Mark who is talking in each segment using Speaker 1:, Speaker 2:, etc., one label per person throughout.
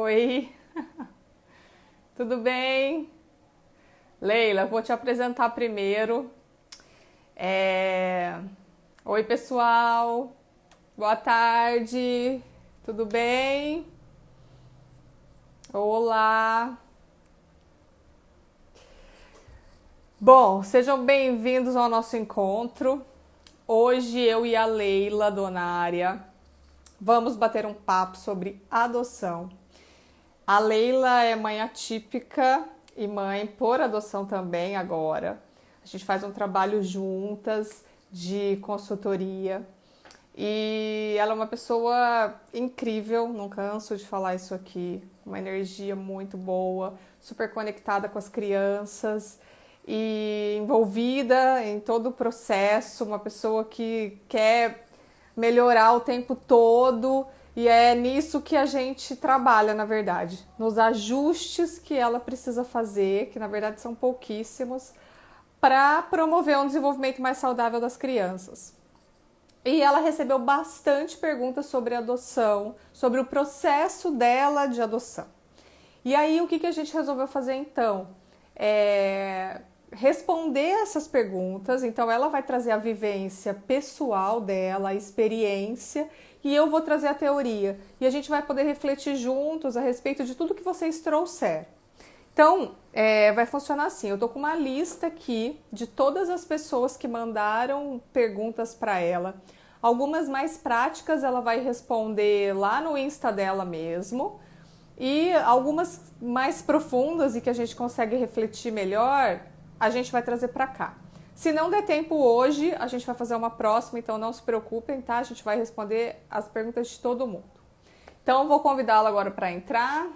Speaker 1: Oi, tudo bem? Leila, vou te apresentar primeiro. É, Oi, pessoal, boa tarde, tudo bem? Olá. Bom, sejam bem-vindos ao nosso encontro. Hoje eu e a Leila Donária vamos bater um papo sobre adoção. A Leila é mãe atípica e mãe por adoção também agora. A gente faz um trabalho juntas de consultoria e ela é uma pessoa incrível, não canso de falar isso aqui, uma energia muito boa, super conectada com as crianças e envolvida em todo o processo, uma pessoa que quer melhorar o tempo todo e é nisso que a gente trabalha, na verdade, nos ajustes que ela precisa fazer, que na verdade são pouquíssimos, para promover um desenvolvimento mais saudável das crianças. E ela recebeu bastante perguntas sobre adoção, sobre o processo dela de adoção. E aí, o que a gente resolveu fazer então? Responder essas perguntas. Então, ela vai trazer a vivência pessoal dela, a experiência, e eu vou trazer a teoria. E a gente vai poder refletir juntos a respeito de tudo que vocês trouxeram. Então, vai funcionar assim. Eu tô com uma lista aqui de todas as pessoas que mandaram perguntas para ela. Algumas mais práticas ela vai responder lá no Insta dela mesmo. E algumas mais profundas e que a gente consegue refletir melhor, a gente vai trazer para cá. Se não der tempo hoje, a gente vai fazer uma próxima, então não se preocupem, tá? A gente vai responder as perguntas de todo mundo. Então, eu vou convidá-la agora para entrar.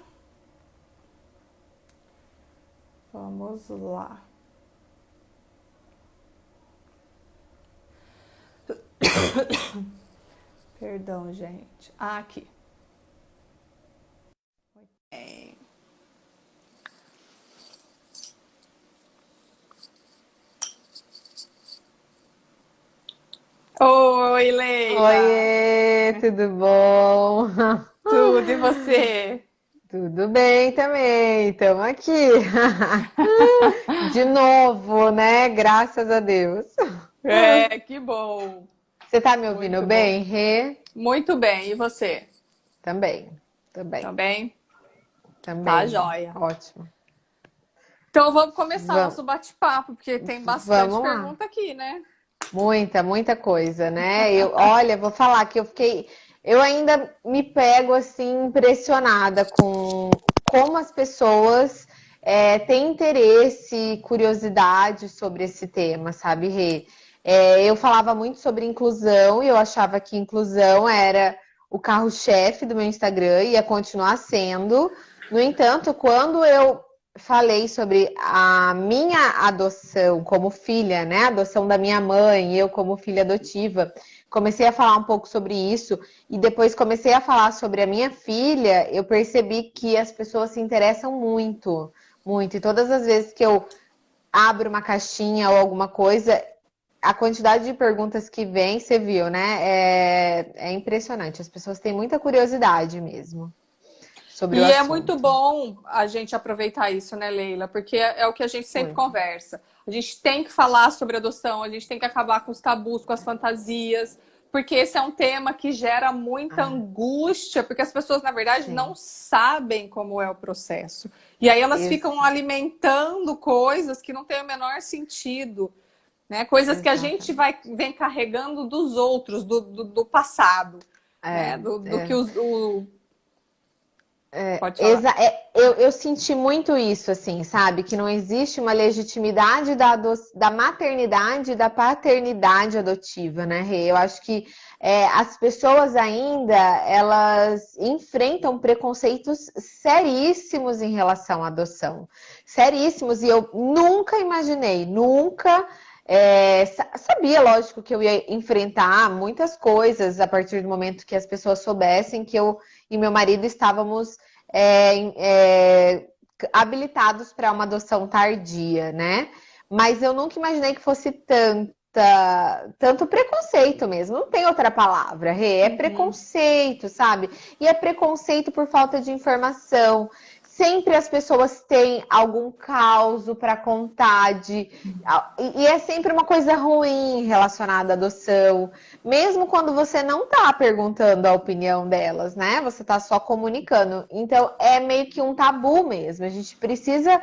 Speaker 1: Vamos lá. Perdão, gente. Aqui. É. Oi, Leila.
Speaker 2: Oiê, tudo bom?
Speaker 1: Tudo e você?
Speaker 2: Tudo bem também, estamos aqui. De novo, né? Graças a Deus.
Speaker 1: Que bom.
Speaker 2: Você tá me ouvindo
Speaker 1: Muito bom.
Speaker 2: bem, Rê?
Speaker 1: Muito bem. E você?
Speaker 2: Também, também,
Speaker 1: Também? Tá
Speaker 2: também.
Speaker 1: joia.
Speaker 2: Ótimo.
Speaker 1: Então vamos começar
Speaker 2: Vamos,
Speaker 1: nosso bate-papo, porque tem bastante
Speaker 2: vamos lá.
Speaker 1: pergunta aqui, né?
Speaker 2: Muita coisa, né? Olha, vou falar que eu ainda me pego assim impressionada com como as pessoas têm interesse, curiosidade sobre esse tema, sabe, Rê? Eu falava muito sobre inclusão e eu achava que inclusão era o carro-chefe do meu Instagram e ia continuar sendo. No entanto, quando eu falei sobre a minha adoção como filha, né? A adoção da minha mãe, eu como filha adotiva. Comecei a falar um pouco sobre isso e depois comecei a falar sobre a minha filha, eu percebi que as pessoas se interessam muito, muito. E todas as vezes que eu abro uma caixinha ou alguma coisa, a quantidade de perguntas que vem, você viu, né? É impressionante. As pessoas têm muita curiosidade mesmo sobre o
Speaker 1: E é muito
Speaker 2: assunto.
Speaker 1: bom a gente aproveitar isso, né, Leila? Porque é o que a gente sempre
Speaker 2: Muito.
Speaker 1: conversa. A gente tem que falar sobre adoção, a gente tem que acabar com os tabus, com as fantasias, porque esse é um tema que gera muita
Speaker 2: Ah,
Speaker 1: angústia, porque as pessoas, na verdade, não
Speaker 2: sim.
Speaker 1: sabem como é o processo. E aí elas ficam
Speaker 2: Ex-
Speaker 1: alimentando coisas que não têm o menor sentido, né? Coisas que a gente
Speaker 2: Exatamente.
Speaker 1: vem carregando dos outros, do passado, né?
Speaker 2: É,
Speaker 1: Do que
Speaker 2: é.
Speaker 1: Pode falar.
Speaker 2: Eu senti muito isso, assim, sabe? Que não existe uma legitimidade da maternidade e da paternidade adotiva, né, Rê? Eu acho que as pessoas ainda, elas enfrentam preconceitos seríssimos em relação à adoção. Seríssimos. E eu nunca imaginei, nunca... sabia, lógico, que eu ia enfrentar muitas coisas a partir do momento que as pessoas soubessem que eu e meu marido estávamos habilitados para uma adoção tardia, né? Mas eu nunca imaginei que fosse tanto. tanto preconceito mesmo, não tem outra palavra, Rê, é preconceito, sabe? E é preconceito por falta de informação. Sempre as pessoas têm algum caos para contar e é sempre uma coisa ruim relacionada à adoção, mesmo quando você não está perguntando a opinião delas, né? Você está só comunicando. Então é meio que um tabu mesmo. A gente precisa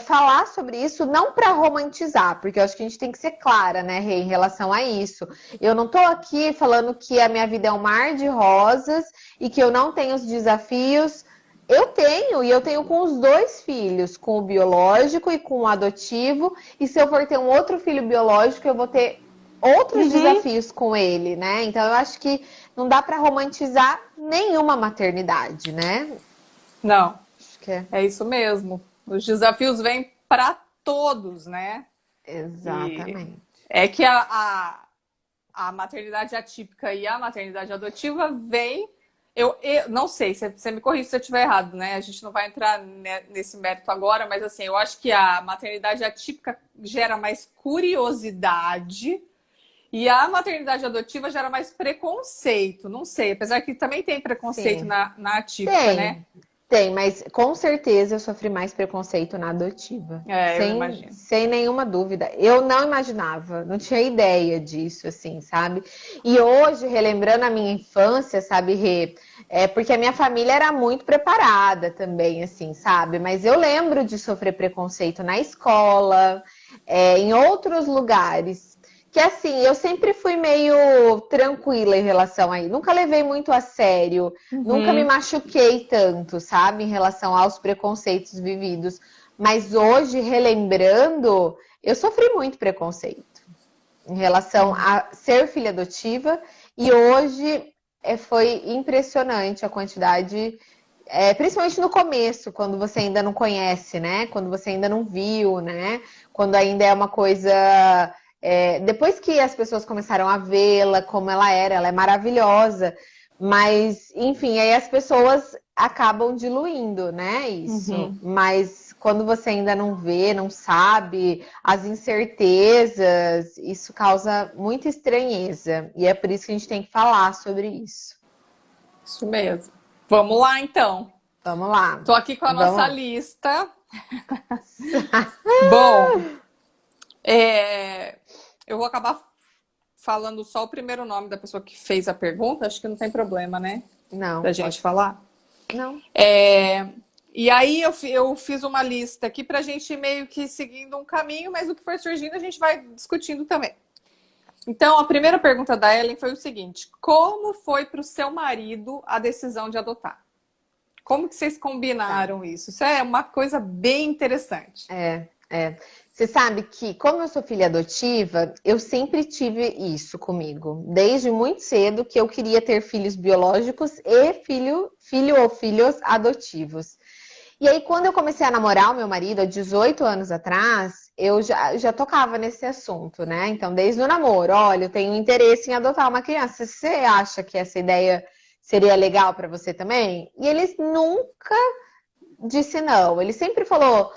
Speaker 2: falar sobre isso, não para romantizar, porque eu acho que a gente tem que ser clara, né, Rê, em relação a isso. Eu não estou aqui falando que a minha vida é um mar de rosas e que eu não tenho os desafios. Eu tenho, e eu tenho com os dois filhos, com o biológico e com o adotivo. E se eu for ter um outro filho biológico, eu vou ter outros desafios com ele, né? Então eu acho que não dá para romantizar nenhuma maternidade, né?
Speaker 1: Não,
Speaker 2: Acho que
Speaker 1: é isso mesmo. Os desafios vêm para todos, né?
Speaker 2: exatamente.
Speaker 1: E é que a maternidade atípica e a maternidade adotiva vem. Eu não sei, você me corrige se eu estiver errado, né? A gente não vai entrar nesse mérito agora, mas assim, eu acho que a maternidade atípica gera mais curiosidade e a maternidade adotiva gera mais preconceito. Não sei, apesar que também tem preconceito
Speaker 2: Sim.
Speaker 1: na atípica, né?
Speaker 2: Tem, mas com certeza eu sofri mais preconceito na adotiva.
Speaker 1: É, eu imagino.
Speaker 2: Sem nenhuma dúvida. Eu não imaginava, não tinha ideia disso, assim, sabe? E hoje, relembrando a minha infância, sabe, Rê? Porque a minha família era muito preparada também, assim, sabe? Mas eu lembro de sofrer preconceito na escola, em outros lugares. Que assim, eu sempre fui meio tranquila em relação a isso. Nunca levei muito a sério, nunca me machuquei tanto, sabe, em relação aos preconceitos vividos. Mas hoje, relembrando, eu sofri muito preconceito em relação a ser filha adotiva. E hoje foi impressionante a quantidade, principalmente no começo, quando você ainda não conhece, né? Quando você ainda não viu, né? Quando ainda é uma coisa. Depois que as pessoas começaram a vê-la como ela é maravilhosa, mas, enfim, aí as pessoas acabam diluindo, né, isso. Mas quando você ainda não vê, não sabe, as incertezas, isso causa muita estranheza. E é por isso que a gente tem que falar sobre isso.
Speaker 1: Isso mesmo. Vamos lá, então.
Speaker 2: Vamos lá.
Speaker 1: Tô aqui com a
Speaker 2: Vamos
Speaker 1: nossa
Speaker 2: lá.
Speaker 1: lista. Bom, eu vou acabar falando só o primeiro nome da pessoa que fez a pergunta. Acho que não tem problema, né?
Speaker 2: Não.
Speaker 1: Da gente falar.
Speaker 2: Não.
Speaker 1: E aí eu fiz uma lista aqui pra gente ir meio que seguindo um caminho, mas o que for surgindo a gente vai discutindo também. Então, a primeira pergunta da Ellen foi o seguinte: como foi pro seu marido a decisão de adotar? Como que vocês combinaram isso? Isso é uma coisa bem interessante.
Speaker 2: Você sabe que, como eu sou filha adotiva, eu sempre tive isso comigo. Desde muito cedo que eu queria ter filhos biológicos e filho ou filhos adotivos. E aí, quando eu comecei a namorar o meu marido, há 18 anos atrás, eu já tocava nesse assunto, né? Então, desde o namoro, olha, eu tenho interesse em adotar uma criança. Você acha que essa ideia seria legal para você também? E ele nunca disse não. Ele sempre falou: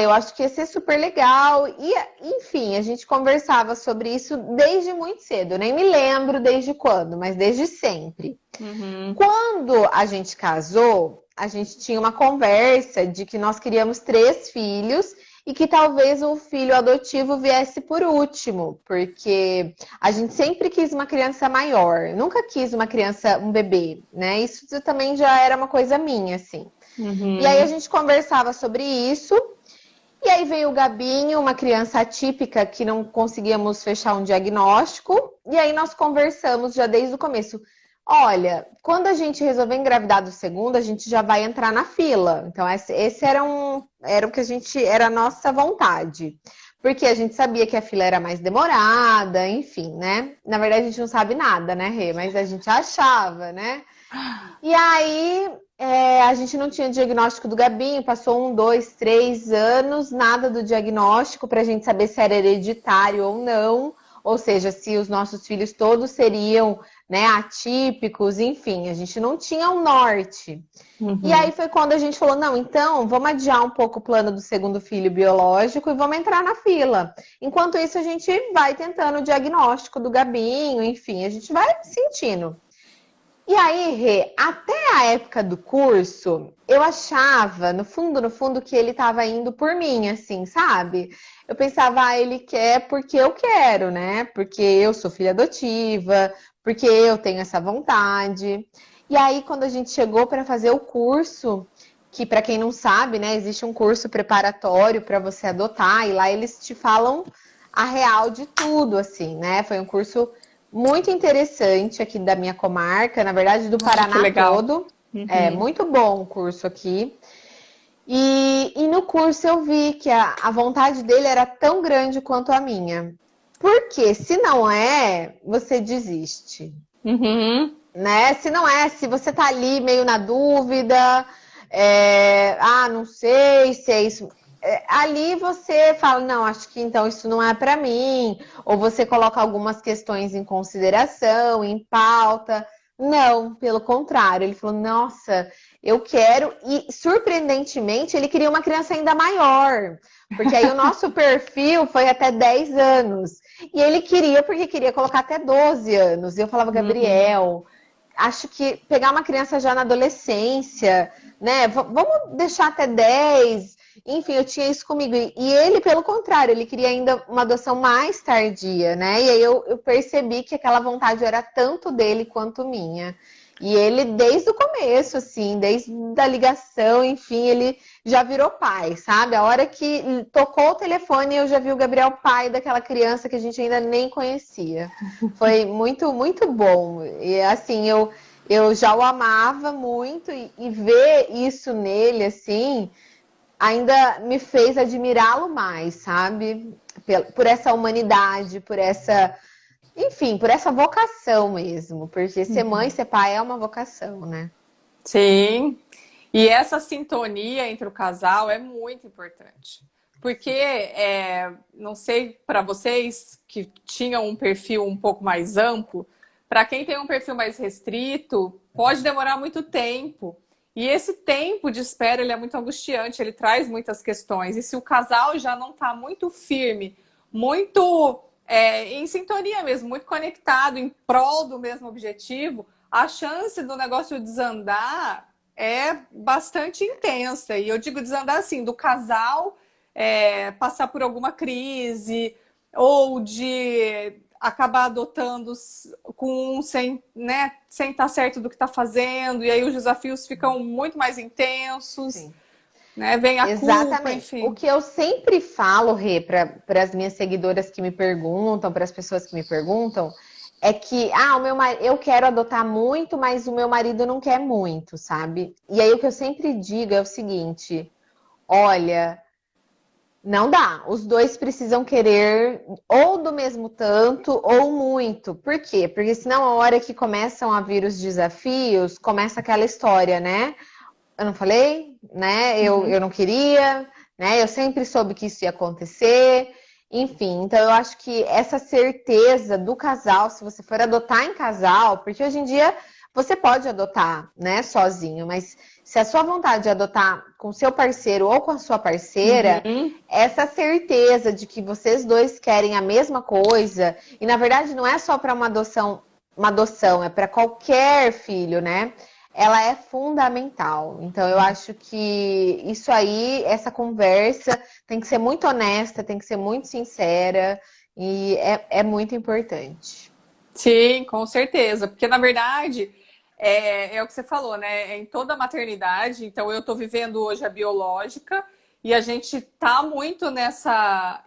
Speaker 2: eu acho que ia ser super legal. E, enfim, a gente conversava sobre isso desde muito cedo. Eu nem me lembro desde quando, mas desde sempre. Quando a gente casou, a gente tinha uma conversa de que nós queríamos 3 filhos e que talvez o filho adotivo viesse por último, porque a gente sempre quis uma criança maior, nunca quis uma criança, um bebê, né? Isso também já era uma coisa minha, assim. E aí a gente conversava sobre isso. E aí veio o Gabinho, uma criança atípica que não conseguíamos fechar um diagnóstico. E aí nós conversamos já desde o começo. Olha, quando a gente resolver engravidar do segundo, a gente já vai entrar na fila. Então esse era o que era a nossa vontade. Porque a gente sabia que a fila era mais demorada, enfim, né? Na verdade a gente não sabe nada, né, Rê? Mas a gente achava, né? E aí a gente não tinha diagnóstico do Gabinho, passou 1, 2, 3 anos, nada do diagnóstico pra gente saber se era hereditário ou não, ou seja, se os nossos filhos todos seriam né, atípicos, enfim, a gente não tinha um norte.
Speaker 1: Uhum.
Speaker 2: E aí foi quando a gente falou, não, então vamos adiar um pouco o plano do segundo filho biológico e vamos entrar na fila. Enquanto isso, a gente vai tentando o diagnóstico do Gabinho, enfim, a gente vai sentindo. E aí, Rê, até a época do curso, eu achava, no fundo, que ele estava indo por mim, assim, sabe? Eu pensava, ele quer porque eu quero, né? Porque eu sou filha adotiva, porque eu tenho essa vontade. E aí, quando a gente chegou para fazer o curso, que para quem não sabe, né, existe um curso preparatório para você adotar, e lá eles te falam a real de tudo, assim, né? Foi um curso muito interessante aqui da minha comarca, na verdade do
Speaker 1: Que
Speaker 2: Paraná
Speaker 1: legal.
Speaker 2: todo. É
Speaker 1: Uhum.
Speaker 2: muito bom o curso aqui. E no curso eu vi que a vontade dele era tão grande quanto a minha. Porque se não é, você desiste,
Speaker 1: Uhum.
Speaker 2: né? Se não é, se você tá ali meio na dúvida, não sei se é isso. Ali você fala, não, acho que então isso não é para mim, ou você coloca algumas questões em consideração, em pauta. Não, pelo contrário, ele falou, nossa, eu quero, e surpreendentemente ele queria uma criança ainda maior, porque aí o nosso perfil foi até 10 anos, e ele queria, porque queria colocar até 12 anos, e eu falava,
Speaker 1: Uhum.
Speaker 2: Gabriel, acho que pegar uma criança já na adolescência, né? Vamos deixar até 10. Enfim, eu tinha isso comigo. E ele, pelo contrário, ele queria ainda uma adoção mais tardia, né? E aí eu percebi que aquela vontade era tanto dele quanto minha. E ele, desde o começo, assim, desde a ligação, enfim, ele já virou pai, sabe? A hora que tocou o telefone, eu já vi o Gabriel pai daquela criança que a gente ainda nem conhecia. Foi muito, muito bom. E assim, eu já o amava muito e ver isso nele, assim, ainda me fez admirá-lo mais, sabe? Por essa humanidade, por essa, enfim, por essa vocação mesmo. Porque ser mãe,
Speaker 1: Uhum.
Speaker 2: ser pai é uma vocação, né?
Speaker 1: Sim. E essa sintonia entre o casal é muito importante. Porque, não sei para vocês que tinham um perfil um pouco mais amplo, para quem tem um perfil mais restrito, pode demorar muito tempo. E esse tempo de espera ele é muito angustiante, ele traz muitas questões. E se o casal já não está muito firme, muito em sintonia mesmo, muito conectado, em prol do mesmo objetivo, a chance do negócio desandar é bastante intensa. E eu digo desandar assim, do casal passar por alguma crise ou de acabar adotando com um sem, né, sem estar certo do que está fazendo, e aí os desafios ficam muito mais intensos,
Speaker 2: Sim.
Speaker 1: né? Vem a culpa,
Speaker 2: Exatamente. O
Speaker 1: enfim.
Speaker 2: que eu sempre falo, Rê, para as minhas seguidoras que me perguntam, para as pessoas que me perguntam, é que, eu quero adotar muito, mas o meu marido não quer muito, sabe? E aí o que eu sempre digo é o seguinte: olha, não dá. Os dois precisam querer ou do mesmo tanto ou muito. Por quê? Porque senão a hora que começam a vir os desafios, começa aquela história, né? Eu não falei, né? Eu
Speaker 1: Uhum.
Speaker 2: não queria, né? Eu sempre soube que isso ia acontecer. Enfim, então eu acho que essa certeza do casal, se você for adotar em casal, porque hoje em dia você pode adotar, né, sozinho, mas se a sua vontade é adotar com seu parceiro ou com a sua parceira,
Speaker 1: Uhum.
Speaker 2: essa certeza de que vocês dois querem a mesma coisa, e na verdade não é só para uma adoção, é para qualquer filho, né? Ela é fundamental. Então, eu acho que isso aí, essa conversa tem que ser muito honesta, tem que ser muito sincera e é muito importante.
Speaker 1: Sim, com certeza. Porque, na verdade, é o que você falou, né? É em toda a maternidade. Então, eu estou vivendo hoje a biológica e a gente está muito nessa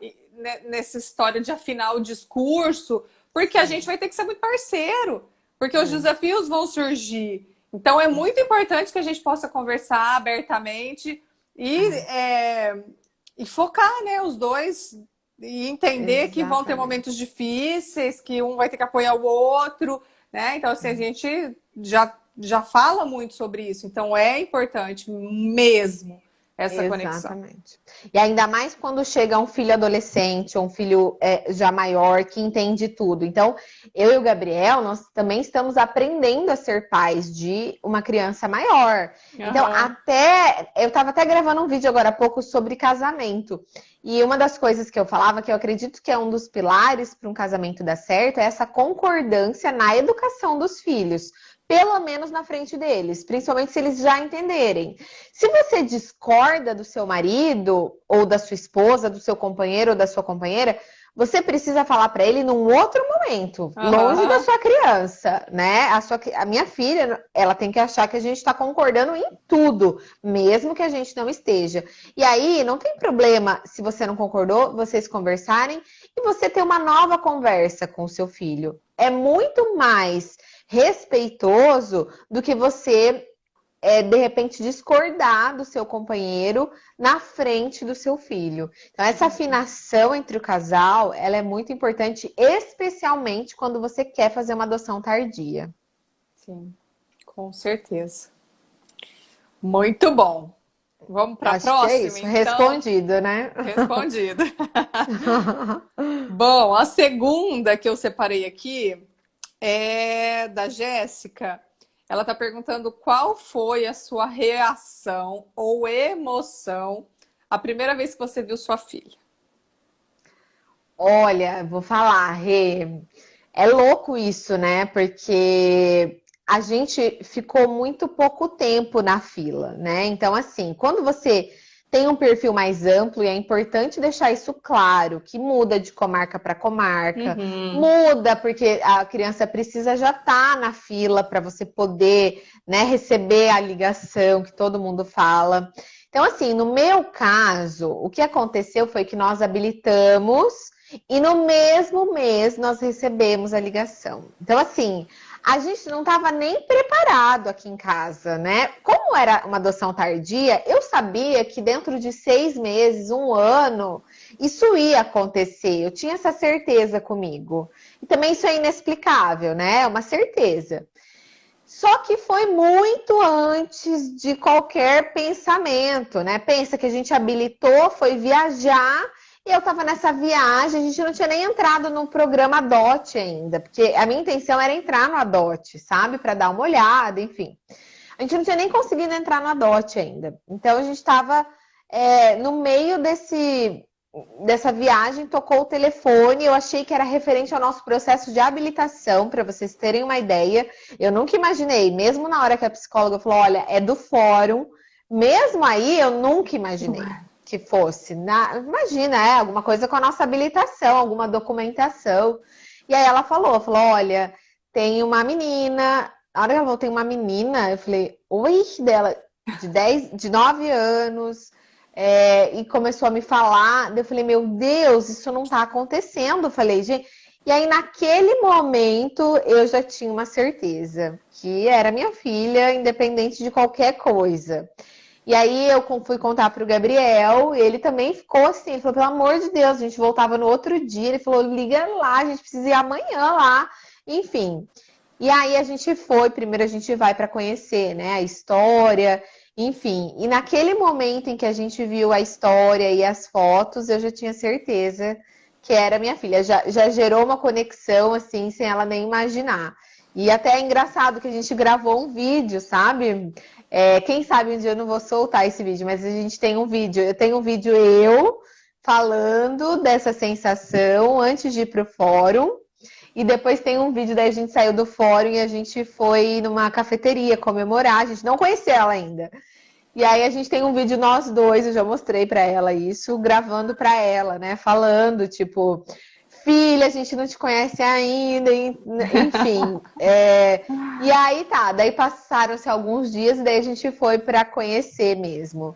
Speaker 1: história de afinar o discurso, porque a gente
Speaker 2: Sim.
Speaker 1: vai ter que ser muito parceiro, porque os
Speaker 2: É.
Speaker 1: desafios vão surgir. Então, é muito importante que a gente possa conversar abertamente e,
Speaker 2: É.
Speaker 1: e focar, né, os dois e entender que vão ter
Speaker 2: Exatamente.
Speaker 1: momentos difíceis, que um vai ter que apoiar o outro, né? Então, assim, a gente já fala muito sobre isso. Então, é importante mesmo. essa conexão.
Speaker 2: Exatamente. E ainda mais quando chega um filho adolescente ou um filho já maior que entende tudo. Então, eu e o Gabriel, nós também estamos aprendendo a ser pais de uma criança maior. Então,
Speaker 1: Aham.
Speaker 2: eu estava até gravando um vídeo agora há pouco sobre casamento. E uma das coisas que eu falava, que eu acredito que é um dos pilares para um casamento dar certo, é essa concordância na educação dos filhos. Pelo menos na frente deles, principalmente se eles já entenderem. Se você discorda do seu marido, ou da sua esposa, do seu companheiro ou da sua companheira, você precisa falar para ele num outro momento, longe da
Speaker 1: Aham.
Speaker 2: sua criança, né? A minha filha, ela tem que achar que a gente está concordando em tudo, mesmo que a gente não esteja. E aí, não tem problema se você não concordou, vocês conversarem e você ter uma nova conversa com o seu filho. É muito mais respeitoso do que você de repente discordar do seu companheiro na frente do seu filho. Então essa afinação entre o casal, ela é muito importante, especialmente quando você quer fazer uma adoção tardia.
Speaker 1: Sim, com certeza. Muito bom. Vamos para a
Speaker 2: Acho que é
Speaker 1: próxima,
Speaker 2: isso,
Speaker 1: então?
Speaker 2: respondido, né?
Speaker 1: Respondido. Bom, a segunda que eu separei aqui é da Jéssica. Ela está perguntando qual foi a sua reação ou emoção a primeira vez que você viu sua filha.
Speaker 2: Olha, vou falar, Rê, é louco isso, né? Porque a gente ficou muito pouco tempo na fila, né? Então, assim, quando você tem um perfil mais amplo, e é importante deixar isso claro, que muda de comarca para comarca,
Speaker 1: Uhum.
Speaker 2: muda porque a criança precisa já estar na fila para você poder, né, receber a ligação que todo mundo fala. Então, assim, no meu caso, o que aconteceu foi que nós habilitamos e no mesmo mês nós recebemos a ligação. Então, assim, a gente não estava nem preparado aqui em casa, né? Como era uma adoção tardia, eu sabia que dentro de 6 meses, um ano, isso ia acontecer. Eu tinha essa certeza comigo. E também isso é inexplicável, né? É uma certeza. Só que foi muito antes de qualquer pensamento, né? Pensa que a gente habilitou, foi viajar e eu tava nessa viagem, a gente não tinha nem entrado no programa Adote ainda, porque a minha intenção era entrar no Adote, sabe? Para dar uma olhada, enfim. A gente não tinha nem conseguido entrar no Adote ainda. Então a gente estava no meio dessa viagem, tocou o telefone, eu achei que era referente ao nosso processo de habilitação, para vocês terem uma ideia. Eu nunca imaginei, mesmo na hora que a psicóloga falou, olha, é do fórum, mesmo aí eu nunca imaginei que fosse. Imagina, alguma coisa com a nossa habilitação, alguma documentação. E aí ela falou, olha, tem uma menina. A hora que ela falou, tem uma menina, eu falei, oi, dela, de 9 anos, e começou a me falar. Eu falei, meu Deus, isso não tá acontecendo. Eu falei, gente. E aí, naquele momento, eu já tinha uma certeza que era minha filha, independente de qualquer coisa. E aí eu fui contar pro Gabriel, e ele também ficou assim, ele falou, pelo amor de Deus, a gente voltava no outro dia, ele falou, liga lá, a gente precisa ir amanhã lá, enfim. E aí a gente foi, primeiro a gente vai para conhecer, né, a história, enfim. E naquele momento em que a gente viu a história e as fotos, eu já tinha certeza que era minha filha, já gerou uma conexão assim, sem ela nem imaginar. E até é engraçado que a gente gravou um vídeo, sabe? Quem sabe um dia eu não vou soltar esse vídeo, mas a gente tem um vídeo. Eu tenho um vídeo eu falando dessa sensação antes de ir pro fórum. E depois tem um vídeo daí a gente saiu do fórum e a gente foi numa cafeteria comemorar. A gente não conhecia ela ainda. E aí a gente tem um vídeo nós dois, eu já mostrei pra ela isso, gravando pra ela, né? Falando, tipo, filha, a gente não te conhece ainda, enfim. E aí tá, daí passaram-se alguns dias e daí a gente foi pra conhecer mesmo.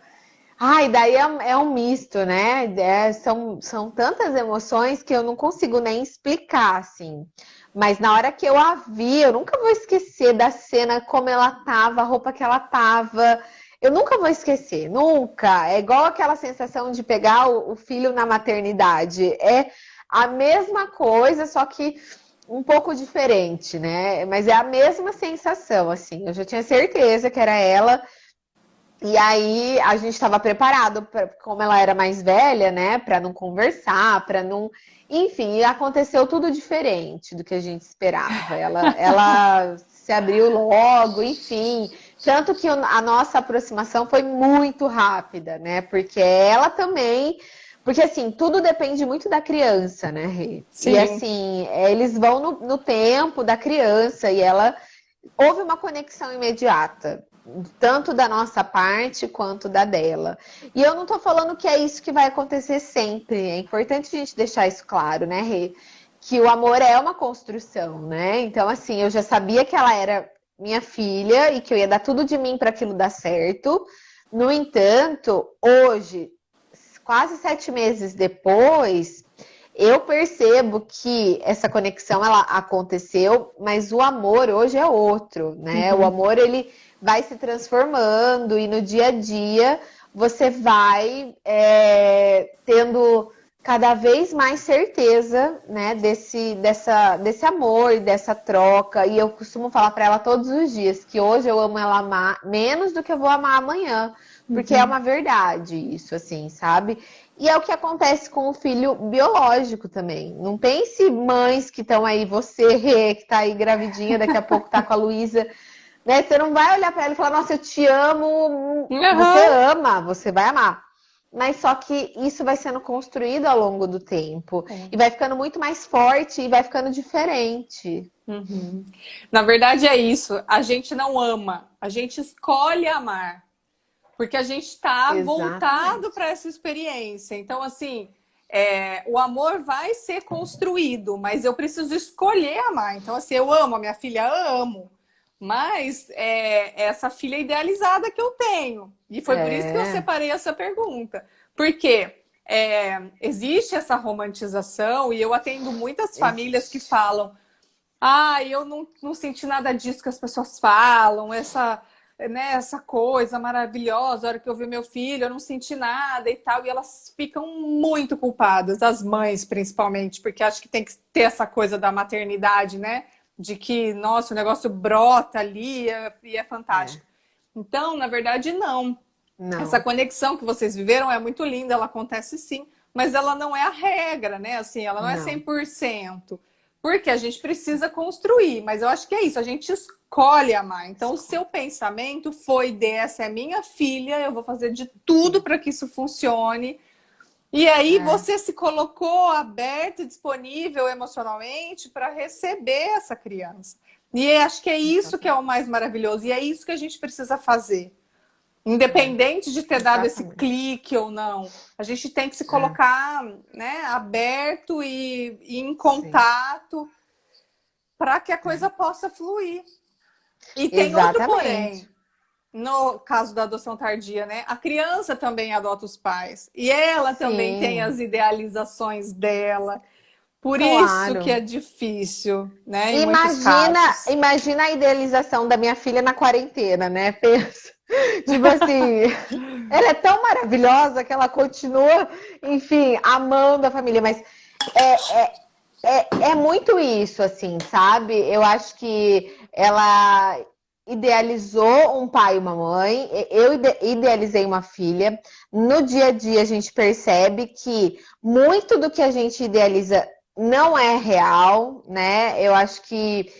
Speaker 2: Ai, daí é um misto, né? São tantas emoções que eu não consigo nem explicar, assim. Mas na hora que eu a vi, eu nunca vou esquecer da cena, como ela tava, a roupa que ela tava. Eu nunca vou esquecer, nunca. É igual aquela sensação de pegar o filho na maternidade. É a mesma coisa, só que um pouco diferente, né? Mas é a mesma sensação, assim. Eu já tinha certeza que era ela. E aí a gente estava preparado, como ela era mais velha, né, para não conversar, para não. Enfim, aconteceu tudo diferente do que a gente esperava. Ela se abriu logo, enfim. Tanto que a nossa aproximação foi muito rápida, né? Porque ela também. Porque assim, tudo depende muito da criança, né, Rê? E
Speaker 1: Sim.
Speaker 2: assim, eles vão no tempo da criança e ela houve uma conexão imediata, tanto da nossa parte quanto da dela. E eu não tô falando que é isso que vai acontecer sempre. É importante a gente deixar isso claro, né, Rê? Que o amor é uma construção, né? Então, assim, eu já sabia que ela era minha filha e que eu ia dar tudo de mim para aquilo dar certo. No entanto, hoje, quase 7 meses depois, eu percebo que essa conexão ela aconteceu, mas o amor hoje é outro, né? O
Speaker 1: Uhum.
Speaker 2: amor ele vai se transformando e no dia a dia você vai tendo cada vez mais certeza, né, desse amor e dessa troca. E eu costumo falar para ela todos os dias que hoje eu amo ela menos do que eu vou amar amanhã, porque é
Speaker 1: Uhum.
Speaker 2: uma verdade isso, assim, sabe? E é o que acontece com o filho biológico também. Não pense mães que estão aí, você, que está aí gravidinha, daqui a pouco tá com a Luísa, né? Você não vai olhar para ela e falar, nossa, eu te amo. Você
Speaker 1: Aham.
Speaker 2: ama, você vai amar. Mas só que isso vai sendo construído ao longo do tempo.
Speaker 1: É.
Speaker 2: E vai ficando muito mais forte e vai ficando diferente.
Speaker 1: Uhum. Na verdade é isso. A gente não ama, a gente escolhe amar, porque a gente está voltado
Speaker 2: Exatamente.
Speaker 1: para essa experiência. Então, assim, o amor vai ser construído, mas eu preciso escolher amar. Então, assim, eu amo a minha filha, amo. Mas essa filha idealizada que eu tenho. E foi por isso que eu
Speaker 2: É,
Speaker 1: separei essa pergunta. Porque existe essa romantização, e eu atendo muitas famílias que
Speaker 2: existe.
Speaker 1: falam: ah, eu não senti nada disso que as pessoas falam, essa coisa maravilhosa, a hora que eu vi meu filho, eu não senti nada e tal, e elas ficam muito culpadas, as mães principalmente, porque acho que tem que ter essa coisa da maternidade, né? De que, nossa, o negócio brota ali e é
Speaker 2: É,
Speaker 1: fantástico. Então, na verdade, não. Essa
Speaker 2: não,
Speaker 1: conexão que vocês viveram é muito linda, ela acontece sim, mas ela não é a regra, né? Assim, ela não é
Speaker 2: não.
Speaker 1: 100%. Porque a gente precisa construir, mas eu acho que é isso, a gente escolhe amar. Então, o seu pensamento foi dessa é minha filha, eu vou fazer de tudo
Speaker 2: Sim.
Speaker 1: para que isso funcione. E aí
Speaker 2: É,
Speaker 1: você se colocou aberto e disponível emocionalmente para receber essa criança. E acho que é isso que é o
Speaker 2: exatamente.
Speaker 1: mais maravilhoso, e é isso que a gente precisa fazer.
Speaker 2: É,
Speaker 1: Independente de ter dado esse
Speaker 2: exatamente.
Speaker 1: clique ou não, a gente tem que se
Speaker 2: É,
Speaker 1: colocar, né, aberto e em
Speaker 2: sim.
Speaker 1: contato para que a
Speaker 2: É.
Speaker 1: coisa possa fluir. E tem outro
Speaker 2: Exatamente.
Speaker 1: porém, no caso da adoção tardia, né? A criança também adota os pais e ela também tem
Speaker 2: Sim,
Speaker 1: as idealizações dela. Por isso que
Speaker 2: claro.
Speaker 1: é difícil, né, em muitos
Speaker 2: Imagina,
Speaker 1: casos.
Speaker 2: imagina a idealização da minha filha na quarentena, né? Pensa. Tipo assim, ela é tão maravilhosa que ela continua, enfim, amando a família, mas é, é, é muito isso, assim, sabe? Eu acho que ela idealizou um pai e uma mãe, eu idealizei uma filha. No dia a dia, a gente percebe que muito do que a gente idealiza não é real, né? Eu acho que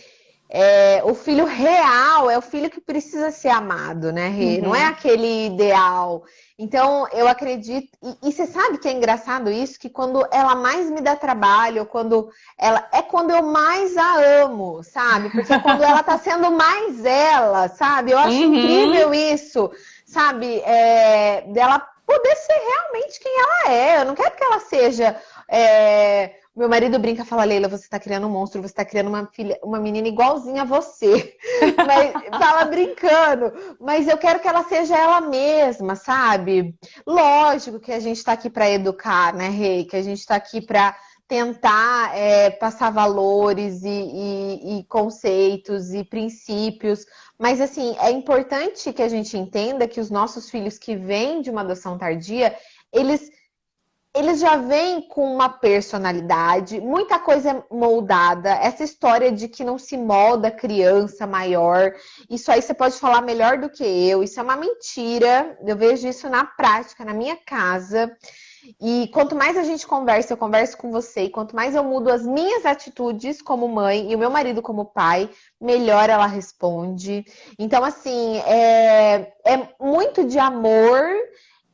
Speaker 2: o filho real é o filho que precisa ser amado, né, Rê? Não é
Speaker 1: Uhum.
Speaker 2: aquele ideal. Então, eu acredito. E você sabe que é engraçado isso? Que quando ela mais me dá trabalho, quando ela. É quando eu mais a amo, sabe? Porque é quando ela tá sendo mais ela, sabe? Eu acho
Speaker 1: Uhum.
Speaker 2: incrível isso, sabe? Dela poder ser realmente quem ela é. Eu não quero que ela seja. Meu marido brinca e fala, Leila, você tá criando um monstro, você tá criando uma filha, uma menina igualzinha a você. Mas fala brincando, mas eu quero que ela seja ela mesma, sabe? Lógico que a gente tá aqui para educar, né, Rei? Que a gente tá aqui para tentar passar valores e conceitos e princípios. Mas assim, é importante que a gente entenda que os nossos filhos que vêm de uma adoção tardia, eles eles já vêm com uma personalidade, muita coisa é moldada. Essa história de que não se molda criança maior, isso aí você pode falar melhor do que eu. Isso é uma mentira. Eu vejo isso na prática, na minha casa. E quanto mais a gente conversa, eu converso com você, e quanto mais eu mudo as minhas atitudes como mãe e o meu marido como pai, melhor ela responde. Então, assim, é muito de amor,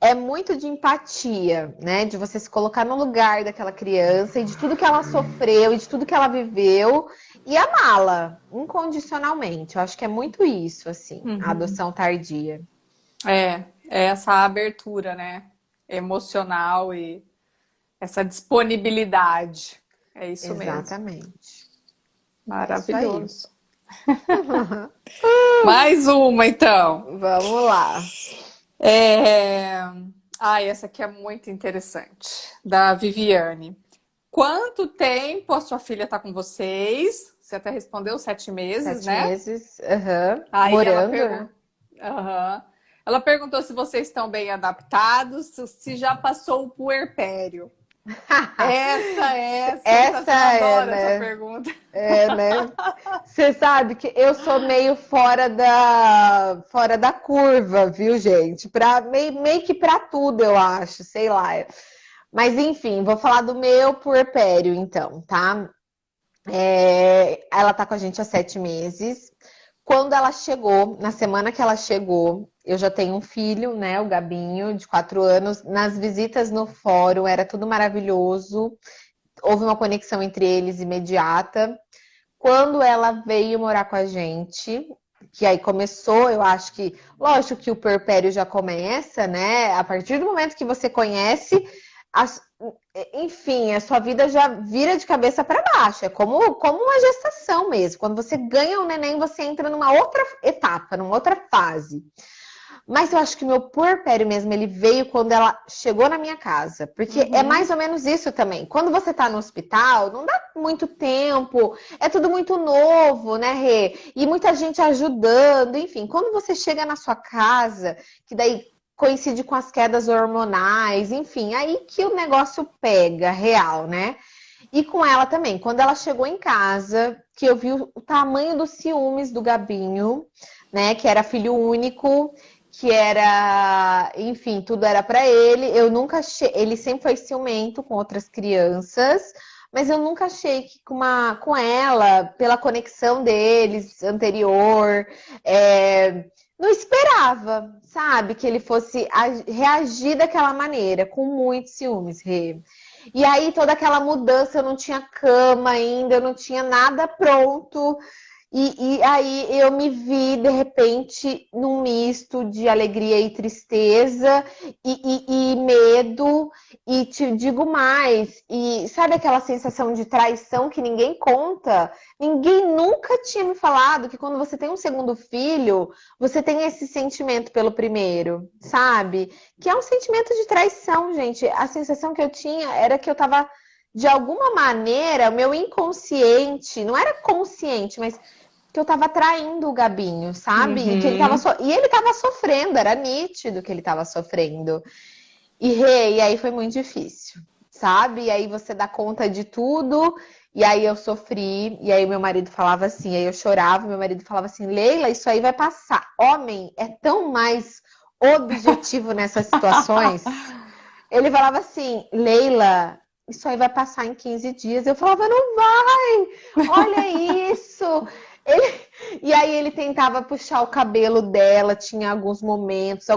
Speaker 2: é muito de empatia, né? De você se colocar no lugar daquela criança e de tudo que ela sofreu e de tudo que ela viveu e amá-la incondicionalmente. Eu acho que é muito isso, assim, a
Speaker 1: Uhum.
Speaker 2: adoção tardia.
Speaker 1: É essa abertura, né? Emocional e essa disponibilidade. É isso mesmo.
Speaker 2: Exatamente. É isso aí.
Speaker 1: Maravilhoso. Mais uma, então.
Speaker 2: Vamos lá.
Speaker 1: É... essa aqui é muito interessante. Da Viviane. Quanto tempo a sua filha está com vocês? Você até respondeu 7 meses,
Speaker 2: Sete
Speaker 1: né?
Speaker 2: meses, aham.
Speaker 1: Aí ela
Speaker 2: Morando, né?
Speaker 1: perguntou. Ela perguntou se vocês estão bem adaptados, se já passou o puerpério. Essa é
Speaker 2: Essa
Speaker 1: sensacional,
Speaker 2: é,
Speaker 1: adoro essa
Speaker 2: né?
Speaker 1: pergunta.
Speaker 2: É, né? Você sabe que eu sou meio fora da curva, viu, gente? Meio que para tudo, eu acho, sei lá. Mas enfim, vou falar do meu puerpério, então, tá? Ela tá com a gente há 7 meses. Quando ela chegou, na semana que ela chegou, eu já tenho um filho, né? O Gabinho, de 4 anos. Nas visitas no fórum, era tudo maravilhoso. Houve uma conexão entre eles imediata. Quando ela veio morar com a gente, que aí começou, eu acho que, lógico que o puerpério já começa, né? A partir do momento que você conhece, as- enfim, a sua vida já vira de cabeça para baixo. É como uma gestação mesmo. Quando você ganha um neném, você entra numa outra etapa, numa outra fase. Mas eu acho que o meu puerpério mesmo, ele veio quando ela chegou na minha casa. Porque é mais ou menos isso também. Quando você tá no hospital, não dá muito tempo, é tudo muito novo, né, Rê? E muita gente ajudando, enfim. Quando você chega na sua casa, que daí coincide com as quedas hormonais, enfim, aí que o negócio pega, real, né? E com ela também, quando ela chegou em casa, que eu vi o tamanho dos ciúmes do Gabinho, né, que era filho único, que era, enfim, tudo era para ele. Eu nunca achei, ele sempre foi ciumento com outras crianças, mas eu nunca achei que com ela, pela conexão deles anterior, não esperava, sabe, que ele fosse reagir daquela maneira, com muitos ciúmes, Rê. E aí toda aquela mudança, eu não tinha cama ainda, eu não tinha nada pronto. E aí eu me vi, de repente, num misto de alegria e tristeza e medo. E te digo mais, e sabe aquela sensação de traição que ninguém conta? Ninguém nunca tinha me falado que quando você tem um segundo filho, você tem esse sentimento pelo primeiro, sabe? Que é um sentimento de traição, gente. A sensação que eu tinha era que eu tava, de alguma maneira, o meu inconsciente, não era consciente, mas que eu tava traindo o Gabinho, sabe? E que ele tava,
Speaker 1: Uhum.
Speaker 2: e ele tava sofrendo, era nítido que ele tava sofrendo. E aí foi muito difícil, sabe? E aí você dá conta de tudo, e aí eu sofri, e aí meu marido falava assim, aí eu chorava, meu marido falava assim, Leila, isso aí vai passar. Homem é tão mais objetivo nessas situações. Ele falava assim, Leila, isso aí vai passar em 15 dias. Eu falava, não vai! Olha isso! Ele... E aí ele tentava puxar o cabelo dela, tinha alguns momentos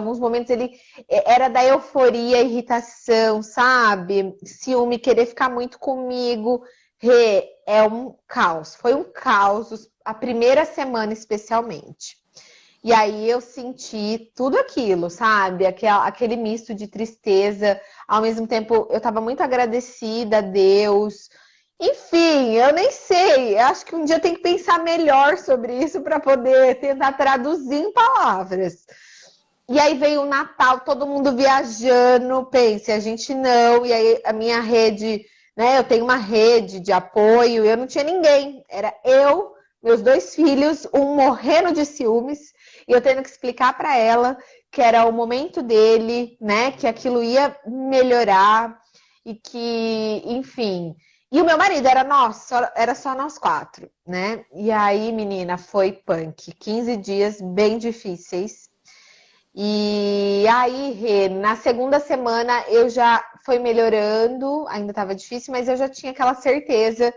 Speaker 2: ele era da euforia, irritação, sabe? Ciúme, querer ficar muito comigo. Rê, é um caos, foi um caos, a primeira semana especialmente. E aí eu senti tudo aquilo, sabe? Aquele misto de tristeza. Ao mesmo tempo, eu estava muito agradecida a Deus. Enfim, eu nem sei. Eu acho que um dia tem que pensar melhor sobre isso para poder tentar traduzir em palavras. E aí veio o Natal, todo mundo viajando. Pense, a gente não. E aí a minha rede, né? Eu tenho uma rede de apoio. Eu não tinha ninguém. Era eu, meus 2 filhos, um morrendo de ciúmes e eu tendo que explicar para ela que era o momento dele, né? Que aquilo ia melhorar. e que, enfim. E o meu marido era só nós quatro, né? E aí, menina, foi punk. 15 dias bem difíceis. E aí, Rê, na segunda semana eu já foi melhorando, ainda estava difícil, mas eu já tinha aquela certeza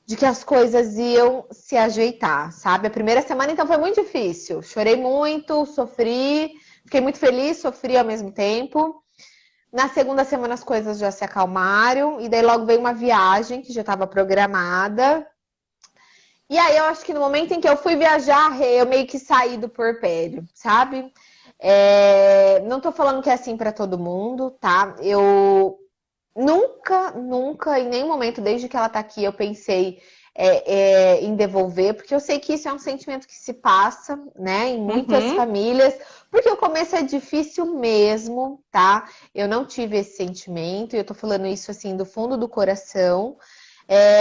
Speaker 2: de que as coisas iam se ajeitar, sabe? A primeira semana, então, foi muito difícil. Chorei muito, sofri, fiquei muito feliz, sofri ao mesmo tempo. Na segunda semana as coisas já se acalmaram, e daí logo veio uma viagem que já estava programada. E aí eu acho que no momento em que eu fui viajar, Rê, eu meio que saí do puerpério, sabe? Não tô falando que é assim para todo mundo, tá? Eu nunca, em nenhum momento, desde que ela tá aqui, eu pensei em devolver, porque eu sei que isso é um sentimento que se passa, né, em muitas
Speaker 1: Uhum.
Speaker 2: famílias, porque o começo é difícil mesmo, tá? Eu não tive esse sentimento, e eu tô falando isso assim do fundo do coração.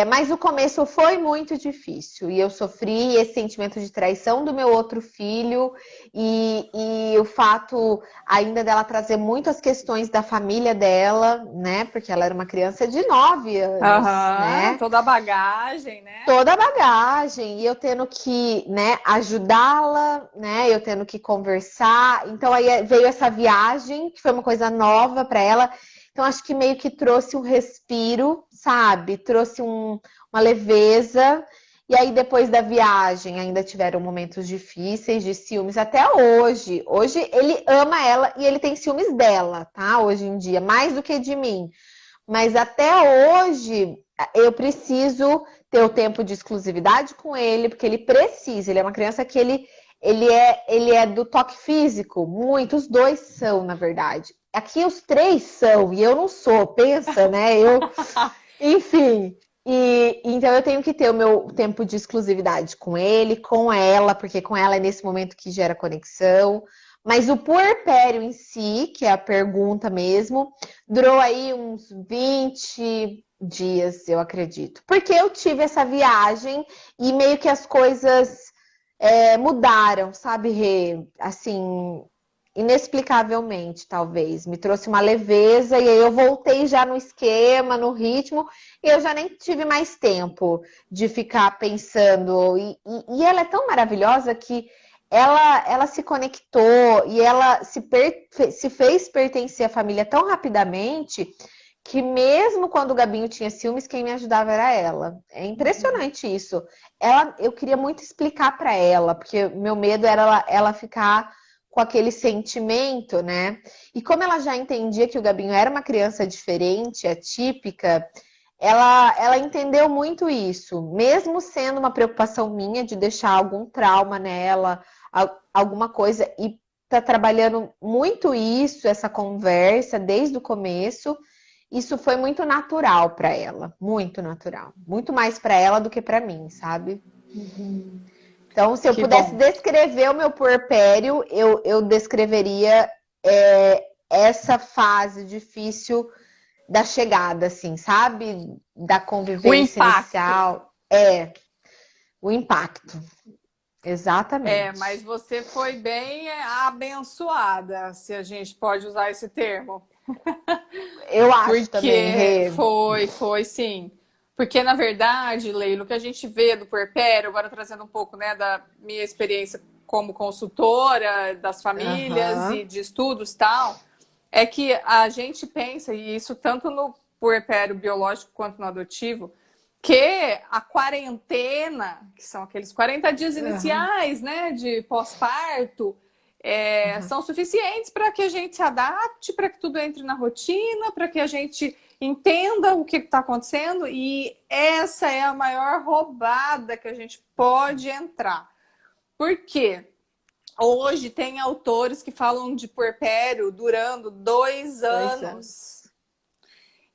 Speaker 2: Mas o começo foi muito difícil e eu sofri esse sentimento de traição do meu outro filho e o fato ainda dela trazer muitas questões da família dela, né? Porque ela era uma criança de 9 anos,
Speaker 1: Aham,
Speaker 2: né?
Speaker 1: toda a bagagem, né?
Speaker 2: Toda a bagagem e eu tendo que, né, ajudá-la, né? Eu tendo que conversar. Então aí veio essa viagem que foi uma coisa nova para ela. Então acho que meio que trouxe um respiro, sabe? Trouxe uma leveza. E aí depois da viagem ainda tiveram momentos difíceis de ciúmes até hoje. Hoje ele ama ela e ele tem ciúmes dela, tá? Hoje em dia, mais do que de mim. Mas até hoje eu preciso ter o tempo de exclusividade com ele, porque ele precisa. Ele é uma criança que ele é do toque físico, muito. Os dois são, na verdade. Aqui os três são, e eu não sou, pensa, né? Enfim. E então eu tenho que ter o meu tempo de exclusividade com ele, com ela, porque com ela é nesse momento que gera conexão. Mas o puerpério em si, que é a pergunta mesmo, durou aí uns 20 dias, eu acredito. Porque eu tive essa viagem e meio que as coisas mudaram, sabe, Rê? Assim, inexplicavelmente, talvez. Me trouxe uma leveza e aí eu voltei já no esquema, no ritmo, e eu já nem tive mais tempo de ficar pensando. E ela é tão maravilhosa que ela se conectou e ela se fez pertencer à família tão rapidamente que mesmo quando o Gabinho tinha ciúmes, quem me ajudava era ela. É impressionante isso. Eu queria muito explicar para ela, porque meu medo era ela ficar com aquele sentimento, né? E como ela já entendia que o Gabinho era uma criança diferente, atípica, ela entendeu muito isso, mesmo sendo uma preocupação minha de deixar algum trauma nela, alguma coisa, e tá trabalhando muito isso, essa conversa desde o começo. Isso foi muito natural para ela, muito natural, muito mais para ela do que para mim, sabe? Então, se eu
Speaker 1: Que
Speaker 2: pudesse
Speaker 1: bom.
Speaker 2: descrever o meu puerpério, eu descreveria essa fase difícil da chegada, assim, sabe? Da
Speaker 1: O
Speaker 2: convivência
Speaker 1: impacto.
Speaker 2: inicial. O impacto.
Speaker 1: Mas
Speaker 2: Exatamente.
Speaker 1: você foi bem abençoada, se a gente pode usar esse termo.
Speaker 2: Eu acho também,
Speaker 1: Porque
Speaker 2: Rê.
Speaker 1: foi sim. Porque, na verdade, Leila, o que a gente vê do puerpério, agora trazendo um pouco, né, da minha experiência como consultora das famílias
Speaker 2: Aham.
Speaker 1: e de estudos e tal, é que a gente pensa, e isso tanto no puerpério biológico quanto no adotivo, que a quarentena, que são aqueles 40 dias
Speaker 2: Aham.
Speaker 1: iniciais, né, de pós-parto,
Speaker 2: Aham.
Speaker 1: são suficientes para que a gente se adapte, para que tudo entre na rotina, para que a gente entenda o que está acontecendo. E essa é a maior roubada que a gente pode entrar. Por quê? Hoje tem autores que falam de puerpério durando 2 anos.
Speaker 2: 2 anos.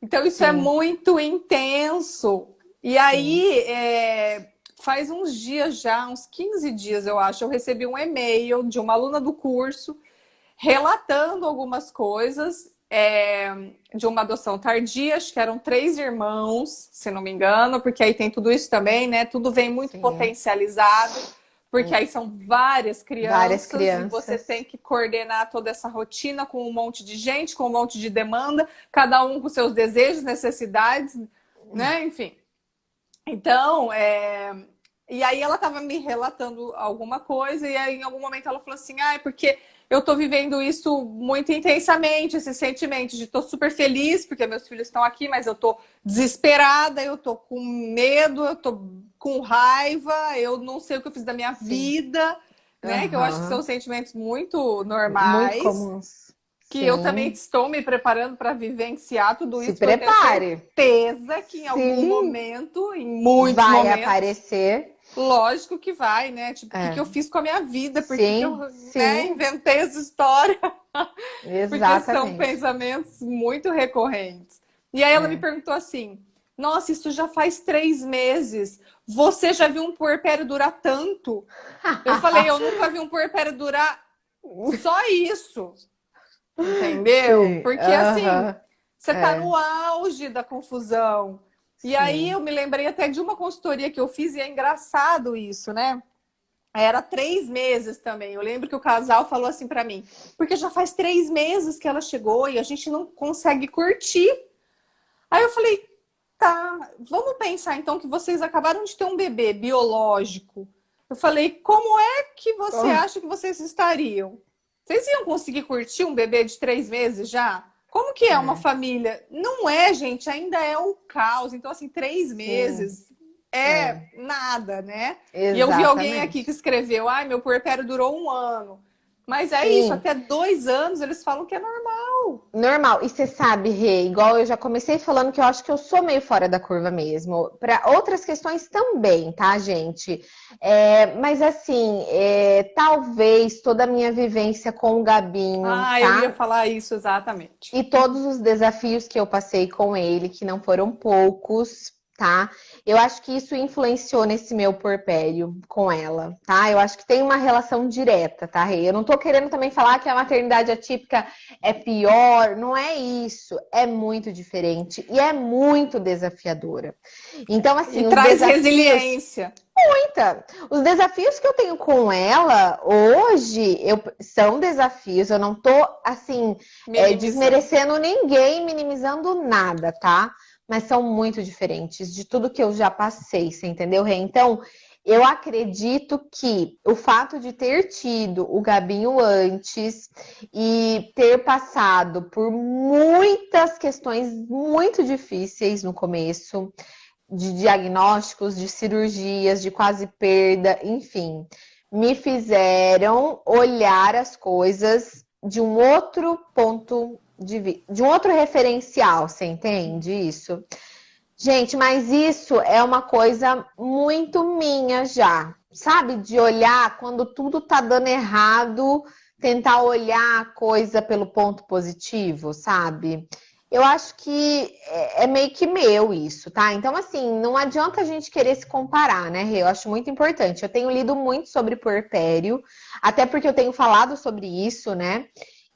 Speaker 1: Então, isso é
Speaker 2: Sim,
Speaker 1: muito intenso. E
Speaker 2: sim.
Speaker 1: aí, faz uns dias já, uns 15 dias, eu acho, eu recebi um e-mail de uma aluna do curso relatando algumas coisas de uma adoção tardia, acho que eram 3 irmãos, se não me engano, porque aí tem tudo isso também, né? Tudo vem muito
Speaker 2: Sim.
Speaker 1: potencializado, porque aí são várias
Speaker 2: Várias
Speaker 1: crianças e você
Speaker 2: crianças.
Speaker 1: tem que coordenar toda essa rotina com um monte de gente, com um monte de demanda, cada um com seus desejos, necessidades, né? Enfim. Então, e aí ela estava me relatando alguma coisa, e aí em algum momento ela falou assim, ah, é porque eu tô vivendo isso muito intensamente, esse sentimento de tô super feliz, porque meus filhos estão aqui, mas eu tô desesperada, eu tô com medo, eu tô com raiva, eu não sei o que eu fiz da minha
Speaker 2: Sim.
Speaker 1: vida, né? Que eu acho que são
Speaker 2: Aham.
Speaker 1: sentimentos muito
Speaker 2: Muito
Speaker 1: normais,
Speaker 2: comuns.
Speaker 1: que eu também
Speaker 2: Sim.
Speaker 1: estou me preparando para vivenciar tudo
Speaker 2: Se
Speaker 1: isso, porque eu tenho
Speaker 2: prepare.
Speaker 1: certeza que em algum
Speaker 2: Sim.
Speaker 1: momento, em muitos
Speaker 2: Vai
Speaker 1: momentos,
Speaker 2: aparecer.
Speaker 1: lógico que vai, né? Tipo, o que que
Speaker 2: É.
Speaker 1: eu fiz com a minha vida? Por que que eu,
Speaker 2: Sim,
Speaker 1: né,
Speaker 2: sim,
Speaker 1: inventei essa história? Porque são
Speaker 2: exatamente.
Speaker 1: pensamentos muito recorrentes. E aí ela me
Speaker 2: É.
Speaker 1: perguntou assim: Nossa, isso já faz 3 meses. Você já viu um puerpério durar tanto? Eu falei: Eu nunca vi um puerpério durar só isso. Entendeu?
Speaker 2: Sim,
Speaker 1: Porque assim,
Speaker 2: aham,
Speaker 1: você tá
Speaker 2: é,
Speaker 1: no auge da confusão. E aí
Speaker 2: sim.
Speaker 1: eu me lembrei até de uma consultoria que eu fiz e é engraçado isso, né? Era 3 meses também. Eu lembro que o casal falou assim pra mim, porque já faz 3 meses que ela chegou e a gente não consegue curtir. Aí eu falei, tá, vamos pensar então que vocês acabaram de ter um bebê biológico. Eu falei, como é que você
Speaker 2: Oh,
Speaker 1: acha que vocês estariam? Vocês iam conseguir curtir um bebê de 3 meses já? Como que é uma
Speaker 2: é,
Speaker 1: família? Não é, gente, ainda é o caos. Então, assim, três
Speaker 2: sim,
Speaker 1: meses é
Speaker 2: é,
Speaker 1: nada, né? E eu vi alguém aqui que
Speaker 2: exatamente.
Speaker 1: escreveu, ai, meu puerpério durou 1 ano. Mas é isso,
Speaker 2: Sim,
Speaker 1: até 2 anos eles falam que é normal.
Speaker 2: normal. E você sabe, Rê, igual eu já comecei falando que eu acho que eu sou meio fora da curva mesmo. Para outras questões também, tá, gente? Mas assim, talvez toda a minha vivência com o Gabinho,
Speaker 1: Ah, eu ia
Speaker 2: tá?
Speaker 1: falar isso exatamente.
Speaker 2: E todos os desafios que eu passei com ele, que não foram poucos, tá? Eu acho que isso influenciou nesse meu porpério com ela, tá? Eu acho que tem uma relação direta, tá, Rei? Eu não tô querendo também falar que a maternidade atípica é pior, não é isso. É muito diferente e é muito desafiadora. Então,
Speaker 1: E
Speaker 2: assim, os
Speaker 1: traz
Speaker 2: desafios
Speaker 1: resiliência.
Speaker 2: muita. Os desafios que eu tenho com ela hoje são desafios. Eu não tô assim
Speaker 1: Minimizando.
Speaker 2: desmerecendo ninguém, minimizando nada, tá? Mas são muito diferentes de tudo que eu já passei, você entendeu, Rê? Então, eu acredito que o fato de ter tido o Gabinho antes e ter passado por muitas questões muito difíceis no começo, de diagnósticos, de cirurgias, de quase perda, enfim, me fizeram olhar as coisas de um outro ponto de um outro referencial, você entende isso? Gente, mas isso é uma coisa muito minha já, sabe? De olhar quando tudo tá dando errado, tentar olhar a coisa pelo ponto positivo, sabe? Eu acho que é meio que meu isso, tá? Então, assim, não adianta a gente querer se comparar, né, Rê? Eu acho muito importante. Eu tenho lido muito sobre puerpério, até porque eu tenho falado sobre isso, né?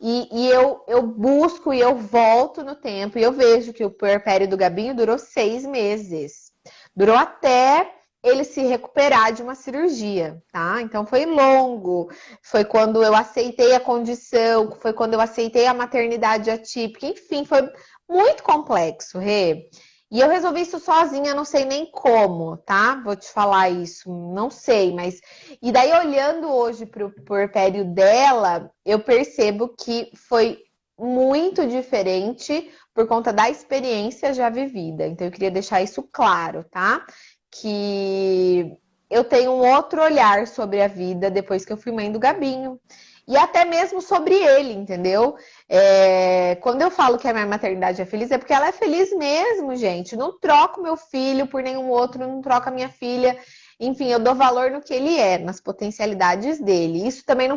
Speaker 2: E eu busco e eu volto no tempo e eu vejo que o puerpério do Gabinho durou 6 meses. Durou até ele se recuperar de uma cirurgia, tá? Então foi longo. Foi quando eu aceitei a condição, foi quando eu aceitei a maternidade atípica, enfim, foi muito complexo, Rê. E eu resolvi isso sozinha, não sei nem como, tá? Vou te falar isso, não sei, mas. E daí, olhando hoje para o puerpério dela, eu percebo que foi muito diferente por conta da experiência já vivida. Então, eu queria deixar isso claro, tá? Que eu tenho um outro olhar sobre a vida depois que eu fui mãe do Gabinho. E até mesmo sobre ele, entendeu? Quando eu falo que a minha maternidade é feliz, é porque ela é feliz mesmo, gente. Não troco meu filho por nenhum outro, não troco a minha filha. Enfim, eu dou valor no que ele é, nas potencialidades dele. Isso também não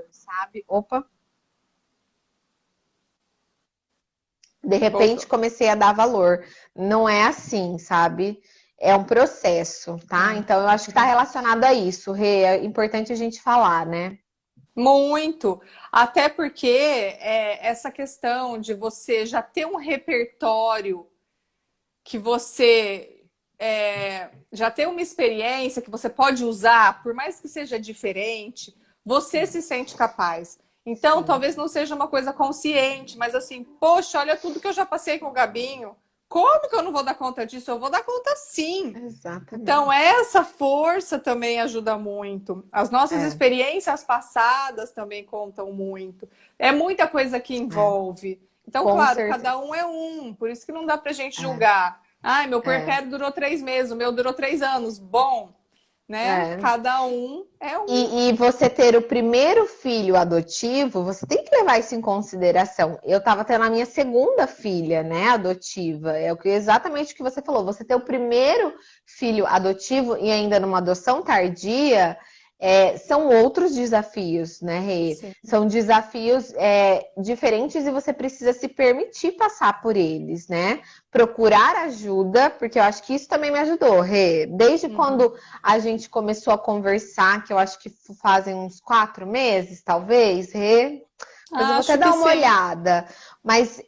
Speaker 2: sabe. Opa, de repente
Speaker 1: Voltou.
Speaker 2: comecei a dar valor. Não é assim, sabe? É um processo, tá? Então eu
Speaker 1: É um
Speaker 2: acho que está
Speaker 1: processo.
Speaker 2: relacionado a isso, Rê. É importante a gente falar, né?
Speaker 1: Muito. Até porque essa questão de você já ter um repertório que você já ter uma experiência que você pode usar, por mais que seja diferente, você se sente capaz. Então,
Speaker 2: Sim,
Speaker 1: talvez não seja uma coisa consciente, mas assim, poxa, olha tudo que eu já passei com o Gabinho. Como que eu não vou dar conta disso? Eu vou dar conta sim. Então,
Speaker 2: exatamente.
Speaker 1: essa força também ajuda muito. As nossas
Speaker 2: É,
Speaker 1: experiências passadas também contam muito. É muita coisa que
Speaker 2: é,
Speaker 1: envolve. Então,
Speaker 2: com
Speaker 1: claro, cada
Speaker 2: certeza.
Speaker 1: um é um, por isso que não dá pra gente
Speaker 2: É,
Speaker 1: julgar. Ai, meu
Speaker 2: é,
Speaker 1: puerpério durou 3 meses, o meu durou 3 anos. Bom, né?
Speaker 2: é.
Speaker 1: Cada um é um.
Speaker 2: E você ter o primeiro filho adotivo, você tem que levar isso em consideração. Eu estava tendo a minha segunda filha, né, adotiva. É exatamente o que você falou. Você ter o primeiro filho adotivo e ainda numa adoção tardia, são outros desafios, né, Rê?
Speaker 1: Sim.
Speaker 2: São desafios diferentes e você precisa se permitir passar por eles, né? Procurar ajuda, porque eu acho que isso também me ajudou, Rê. Desde
Speaker 1: Uhum.
Speaker 2: quando a gente começou a conversar, que eu acho que fazem uns 4 meses, talvez, Rê. Depois eu vou até
Speaker 1: Acho que
Speaker 2: dar uma
Speaker 1: sim.
Speaker 2: olhada. Mas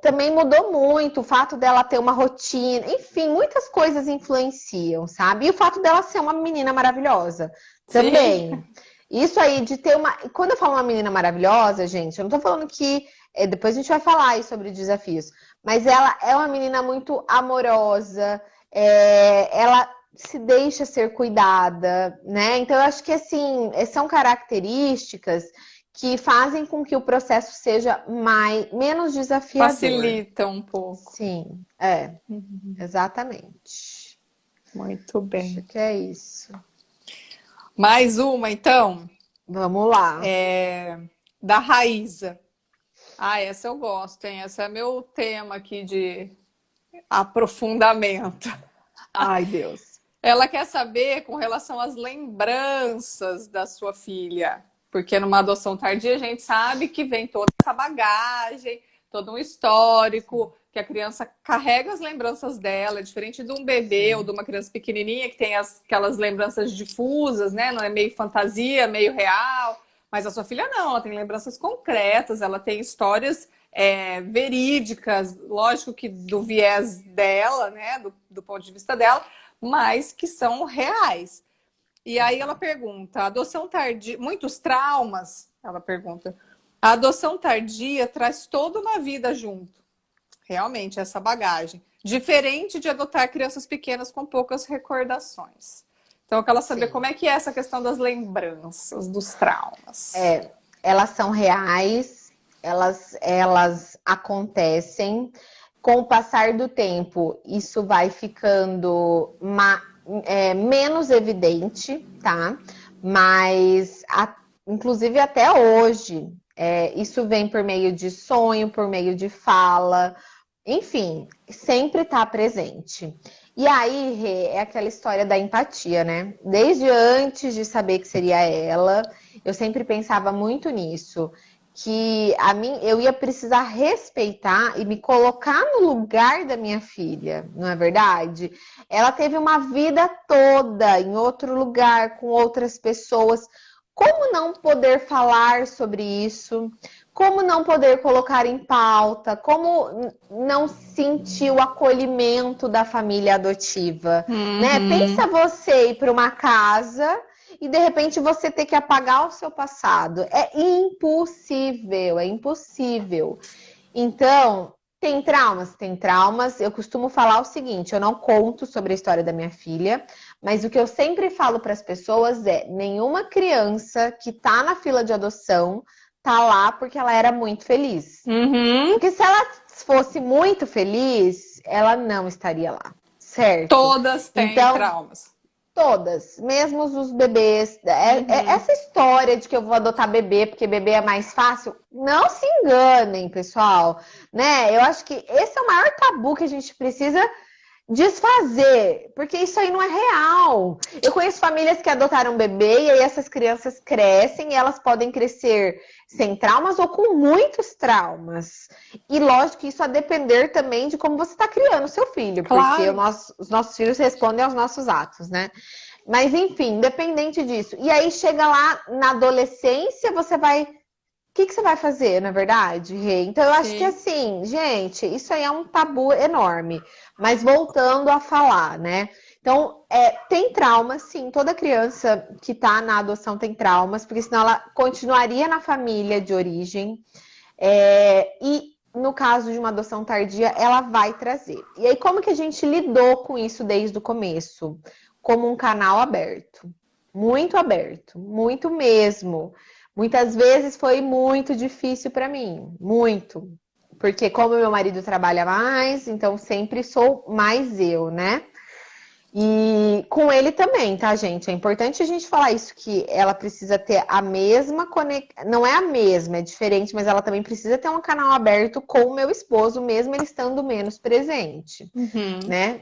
Speaker 2: também mudou muito o fato dela ter uma rotina. Enfim, muitas coisas influenciam, sabe? E o fato dela ser uma menina maravilhosa
Speaker 1: Sim.
Speaker 2: também. Isso aí de ter uma. Quando eu falo uma menina maravilhosa, gente, eu não tô falando que. Depois a gente vai falar aí sobre desafios. Mas ela é uma menina muito amorosa. Ela se deixa ser cuidada, né? Então eu acho que assim são características que fazem com que o processo seja menos desafiador.
Speaker 1: Facilita um pouco.
Speaker 2: Sim,
Speaker 1: Uhum.
Speaker 2: exatamente.
Speaker 1: Muito
Speaker 2: Acho
Speaker 1: bem.
Speaker 2: que é isso.
Speaker 1: Mais uma, então,
Speaker 2: Vamos lá.
Speaker 1: da Raíza. Ah, essa eu gosto, hein? Esse é meu tema aqui de aprofundamento.
Speaker 2: Ai, Deus.
Speaker 1: Ela quer saber com relação às lembranças da sua filha, porque numa adoção tardia a gente sabe que vem toda essa bagagem, todo um
Speaker 2: Sim,
Speaker 1: histórico, que a criança carrega as lembranças dela, é diferente de um bebê ou de
Speaker 2: sim,
Speaker 1: uma criança pequenininha que tem aquelas lembranças difusas, né? Não é meio fantasia, meio real. Mas a sua filha não, ela tem lembranças concretas, ela tem histórias verídicas, lógico que do viés dela, né? Do ponto de vista dela, mas que são reais. E aí ela
Speaker 2: exato.
Speaker 1: pergunta: a adoção tardia, muitos traumas, ela pergunta. A adoção tardia traz toda uma vida junto. Realmente, essa bagagem. Diferente de adotar crianças pequenas com poucas recordações. Então, eu quero saber como
Speaker 2: Sim.
Speaker 1: é que é essa questão das lembranças, dos traumas.
Speaker 2: Elas são reais, elas acontecem. Com o passar do tempo, isso vai ficando menos evidente, tá? Mas, inclusive até hoje, isso vem por meio de sonho, por meio de fala, enfim, sempre está presente. E aí, Rê, é aquela história da empatia, né? Desde antes de saber que seria ela, eu sempre pensava muito nisso, que eu ia precisar respeitar e me colocar no lugar da minha filha, não é verdade? Ela teve uma vida toda em outro lugar, com outras pessoas. Como não poder falar sobre isso? Como não poder colocar em pauta? Como não sentir o acolhimento da família adotiva? Né?
Speaker 1: Uhum.
Speaker 2: Pensa você ir para uma casa e de repente você ter que apagar o seu passado. É impossível, é impossível. Então, tem traumas? Tem traumas. Eu costumo falar o seguinte: eu não conto sobre a história da minha filha, mas o que eu sempre falo para as pessoas é: nenhuma criança que está na fila de adoção tá lá porque ela era muito feliz.
Speaker 1: Uhum.
Speaker 2: Porque se ela fosse muito feliz, ela não estaria lá, certo?
Speaker 1: Todas têm
Speaker 2: Então,
Speaker 1: traumas.
Speaker 2: todas, mesmo os bebês.
Speaker 1: Uhum.
Speaker 2: Essa história de que eu vou adotar bebê porque bebê é mais fácil, não se enganem, pessoal. Né? Eu acho que esse é o maior tabu que a gente precisa desfazer, porque isso aí não é real. Eu conheço famílias que adotaram bebê e aí essas crianças crescem e elas podem crescer sem traumas ou com muitos traumas. E lógico que isso a depender também de como você está criando o seu filho, porque
Speaker 1: Claro.
Speaker 2: os nossos filhos respondem aos nossos atos, né? Mas enfim, independente disso. E aí chega lá na adolescência, você vai que você vai fazer, na verdade, Rê? Então, eu acho que
Speaker 1: Sim.
Speaker 2: assim, gente, isso aí é um tabu enorme. Mas voltando a falar, né? Então, tem traumas, sim. Toda criança que tá na adoção tem traumas, porque senão ela continuaria na família de origem. E no caso de uma adoção tardia, ela vai trazer. E aí, como que a gente lidou com isso desde o começo? Como um canal aberto, muito mesmo. Muitas vezes foi muito difícil para mim, muito. Porque como meu marido trabalha mais, então sempre sou mais eu, né? E com ele também, tá, gente? É importante a gente falar isso, que ela precisa ter a mesma conexão. Não é a mesma, é diferente, mas ela também precisa ter um canal aberto com o meu esposo, mesmo ele estando menos presente,
Speaker 1: Uhum.
Speaker 2: né?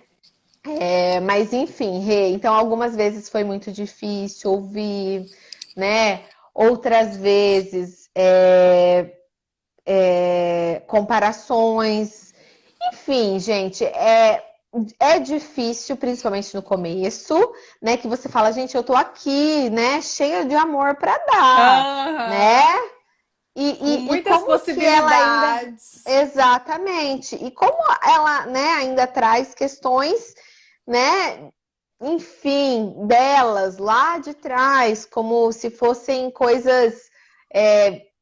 Speaker 2: Mas enfim, Rê, então algumas vezes foi muito difícil ouvir, né? Outras vezes comparações. Enfim, gente, é difícil, principalmente no começo, né? Que você fala, gente, eu tô aqui, né? Cheia de amor para dar, né?
Speaker 1: Aham. Com
Speaker 2: E
Speaker 1: muitas
Speaker 2: como que ela ainda.
Speaker 1: possibilidades.
Speaker 2: Exatamente. E como ela, né, ainda traz questões, né? Enfim, delas lá de trás, como se fossem coisas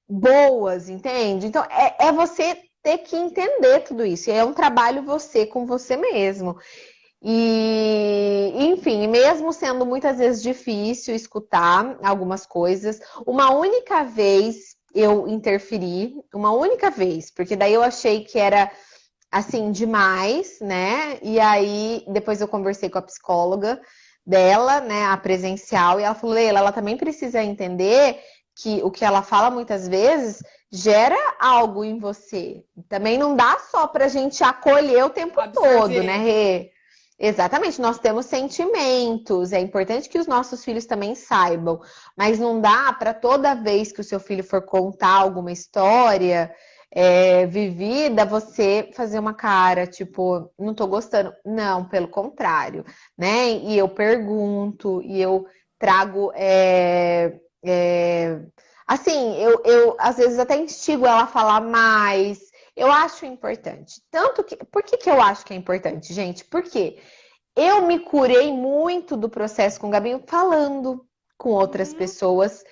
Speaker 2: boas, entende? Então, é você ter que entender tudo isso. E é um trabalho você com você mesmo. E, enfim, mesmo sendo muitas vezes difícil escutar algumas coisas, uma única vez eu interferi, uma única vez, porque daí eu achei que era assim demais, né? E aí depois eu conversei com a psicóloga dela, né, a presencial, e ela falou: Leila, ela também precisa entender que o que ela fala muitas vezes gera algo em você. Também não dá só pra gente acolher o tempo todo, né,
Speaker 1: Absorver.
Speaker 2: Rê? Exatamente, nós temos sentimentos, é importante que os nossos filhos também saibam, mas não dá para toda vez que o seu filho for contar alguma história vivida, você fazer uma cara, tipo, não tô gostando. Não, pelo contrário, né? E eu pergunto, e eu trago. Assim, eu às vezes até instigo ela a falar mais. Eu acho importante. Tanto que. Por que, que eu acho que é importante, gente? Porque eu me curei muito do processo com o Gabinho falando com outras
Speaker 1: Uhum.
Speaker 2: pessoas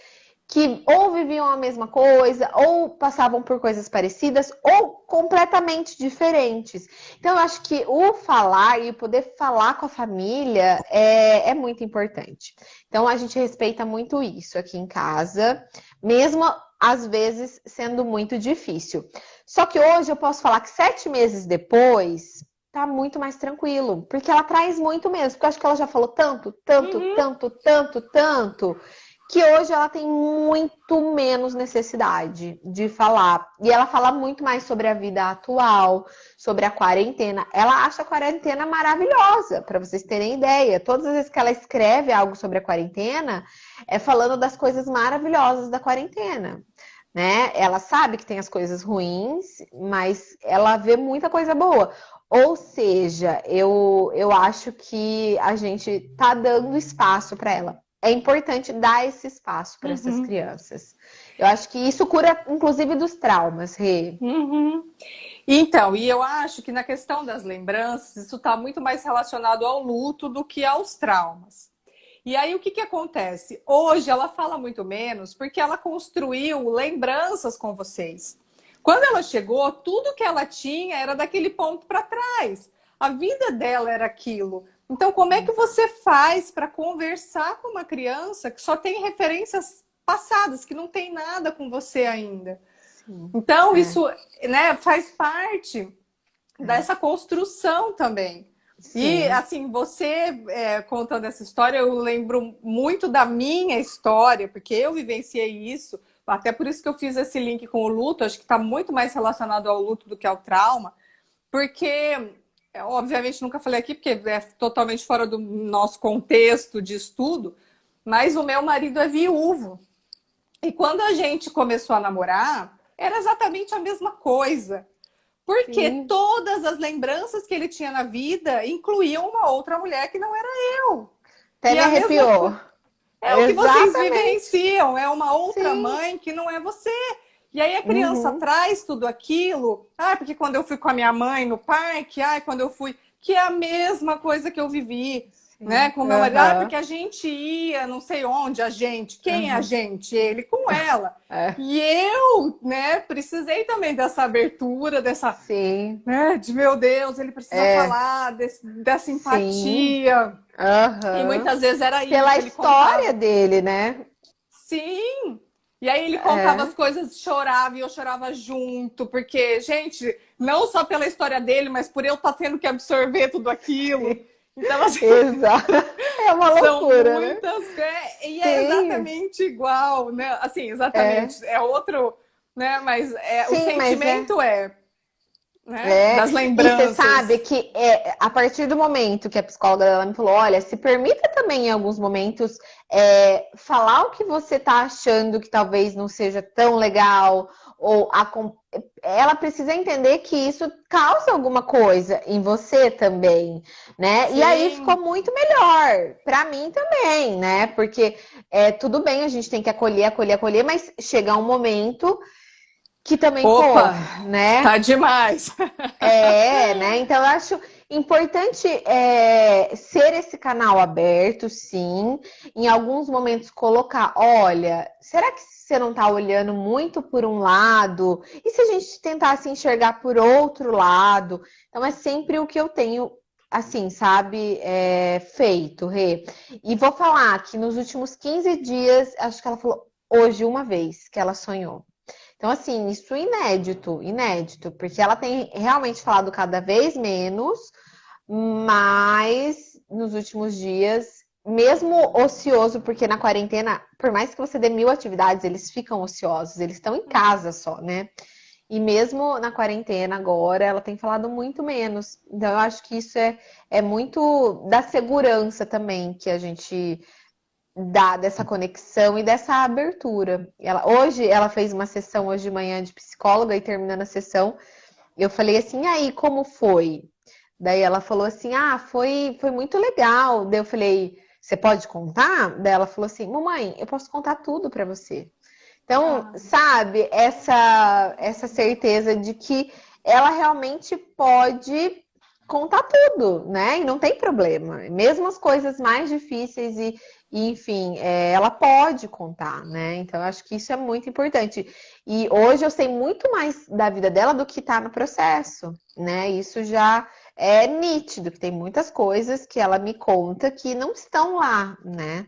Speaker 2: que ou viviam a mesma coisa, ou passavam por coisas parecidas, ou completamente diferentes. Então, eu acho que o falar e poder falar com a família é muito importante. Então, a gente respeita muito isso aqui em casa, mesmo às vezes sendo muito difícil. Só que hoje eu posso falar que 7 meses depois tá muito mais tranquilo, porque ela traz muito mesmo, porque eu acho que ela já falou tanto, tanto,
Speaker 1: Uhum.
Speaker 2: tanto, tanto, tanto, que hoje ela tem muito menos necessidade de falar. E ela fala muito mais sobre a vida atual, sobre a quarentena. Ela acha a quarentena maravilhosa, para vocês terem ideia. Todas as vezes que ela escreve algo sobre a quarentena, é falando das coisas maravilhosas da quarentena. Né? Ela sabe que tem as coisas ruins, mas ela vê muita coisa boa. Ou seja, eu acho que a gente tá dando espaço para ela. É importante dar esse espaço para essas
Speaker 1: Uhum.
Speaker 2: crianças. Eu acho que isso cura, inclusive, dos traumas, Rê.
Speaker 1: Uhum. Então, e eu acho que na questão das lembranças, isso está muito mais relacionado ao luto do que aos traumas. E aí, o que acontece? Hoje ela fala muito menos porque ela construiu lembranças com vocês. Quando ela chegou, tudo que ela tinha era daquele ponto para trás. A vida dela era aquilo. Então, como é que você faz para conversar com uma criança que só tem referências passadas, que não tem nada com você ainda?
Speaker 2: Sim,
Speaker 1: Então,
Speaker 2: é,
Speaker 1: isso, né, faz parte
Speaker 2: é,
Speaker 1: dessa construção também. E,
Speaker 2: sim,
Speaker 1: assim, você contando essa história, eu lembro muito da minha história, porque eu vivenciei isso, até por isso que eu fiz esse link com o luto, acho que está muito mais relacionado ao luto do que ao trauma, porque, obviamente, nunca falei aqui, porque é totalmente fora do nosso contexto de estudo, mas o meu marido é viúvo. E quando a gente começou a namorar, era exatamente a mesma coisa. Porque
Speaker 2: sim.
Speaker 1: todas as lembranças que ele tinha na vida incluíam uma outra mulher que não era eu.
Speaker 2: Até
Speaker 1: E
Speaker 2: me
Speaker 1: a mesma
Speaker 2: arrepiou.
Speaker 1: coisa é o que vocês
Speaker 2: Exatamente.
Speaker 1: vivenciam, é uma outra
Speaker 2: Sim,
Speaker 1: mãe que não é você. E aí a criança
Speaker 2: Uhum.
Speaker 1: traz tudo aquilo, porque quando eu fui com a minha mãe no parque, quando eu fui, que é a mesma coisa que eu vivi, né,
Speaker 2: Sim.
Speaker 1: com o meu marido,
Speaker 2: Aham.
Speaker 1: porque a gente ia, não sei onde, a gente, quem é a
Speaker 2: Aham.
Speaker 1: gente? Ele com ela.
Speaker 2: É.
Speaker 1: E eu, né, precisei também dessa abertura, dessa,
Speaker 2: Sim.
Speaker 1: né, de meu Deus, ele precisa
Speaker 2: É.
Speaker 1: falar dessa
Speaker 2: Sim.
Speaker 1: empatia. E
Speaker 2: Aham.
Speaker 1: muitas vezes era
Speaker 2: Pela
Speaker 1: isso, ele
Speaker 2: história
Speaker 1: contava.
Speaker 2: dele, né?
Speaker 1: Sim! E aí ele contava as
Speaker 2: É.
Speaker 1: coisas, chorava e eu chorava junto, porque, gente, não só pela história dele, mas por eu estar tendo que absorver tudo aquilo.
Speaker 2: Sim.
Speaker 1: Então, assim,
Speaker 2: Exato. É uma
Speaker 1: são
Speaker 2: loucura, né?
Speaker 1: muitas, e é
Speaker 2: Sim.
Speaker 1: exatamente igual, né? Assim,
Speaker 2: É.
Speaker 1: exatamente, é outro, né? Mas o
Speaker 2: Sim, mas é.
Speaker 1: sentimento né?
Speaker 2: É,
Speaker 1: Das
Speaker 2: e você sabe
Speaker 1: lembranças.
Speaker 2: que a partir do momento que a psicóloga dela me falou, olha, se permita também em alguns momentos falar o que você tá achando que talvez não seja tão legal, ou ela precisa entender que isso causa alguma coisa em você também, né? E aí ficou
Speaker 1: Sim.
Speaker 2: muito melhor para mim também, né? Porque tudo bem, a gente tem que acolher, acolher, acolher, mas chega um momento que também, pô,
Speaker 1: Opa,
Speaker 2: né?
Speaker 1: tá demais.
Speaker 2: Né? Então eu acho importante ser esse canal aberto, sim. Em alguns momentos colocar, olha, será que você não está olhando muito por um lado? E se a gente tentasse enxergar por outro lado? Então é sempre o que eu tenho, assim, sabe, feito, Rê. E vou falar que nos últimos 15 dias, acho que ela falou hoje uma vez que ela sonhou. Então, assim, isso é inédito, inédito, porque ela tem realmente falado cada vez menos, mas nos últimos dias, mesmo ocioso, porque na quarentena, por mais que você dê 1000 atividades, eles ficam ociosos, eles estão em casa só, né? E mesmo na quarentena agora, ela tem falado muito menos. Então, eu acho que isso é muito da segurança também que a gente dessa conexão e dessa abertura. Hoje ela fez uma sessão hoje de manhã de psicóloga e terminando a sessão, eu falei assim, e aí, como foi? Daí ela falou assim, foi muito legal. Daí eu falei, você pode contar? Daí ela falou assim, mamãe, eu posso contar tudo para você. Então,
Speaker 1: Ah,
Speaker 2: sabe, essa certeza de que ela realmente pode contar tudo, né? E não tem problema. Mesmo as coisas mais difíceis enfim, ela pode contar, né? Então, eu acho que isso é muito importante. E hoje eu sei muito mais da vida dela do que tá no processo, né? Isso já é nítido, que tem muitas coisas que ela me conta que não estão lá, né?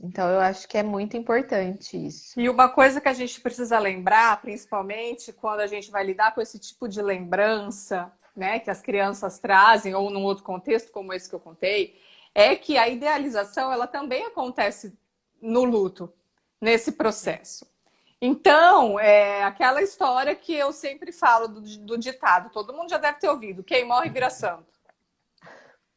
Speaker 2: Então, eu acho que é muito importante isso.
Speaker 1: e uma coisa que a gente precisa lembrar, principalmente quando a gente vai lidar com esse tipo de lembrança, né, que as crianças trazem, ou num outro contexto como esse que eu contei, é que a idealização ela também acontece no luto, nesse processo. Então, é aquela história que eu sempre falo do ditado, todo mundo já deve ter ouvido, quem morre vira santo.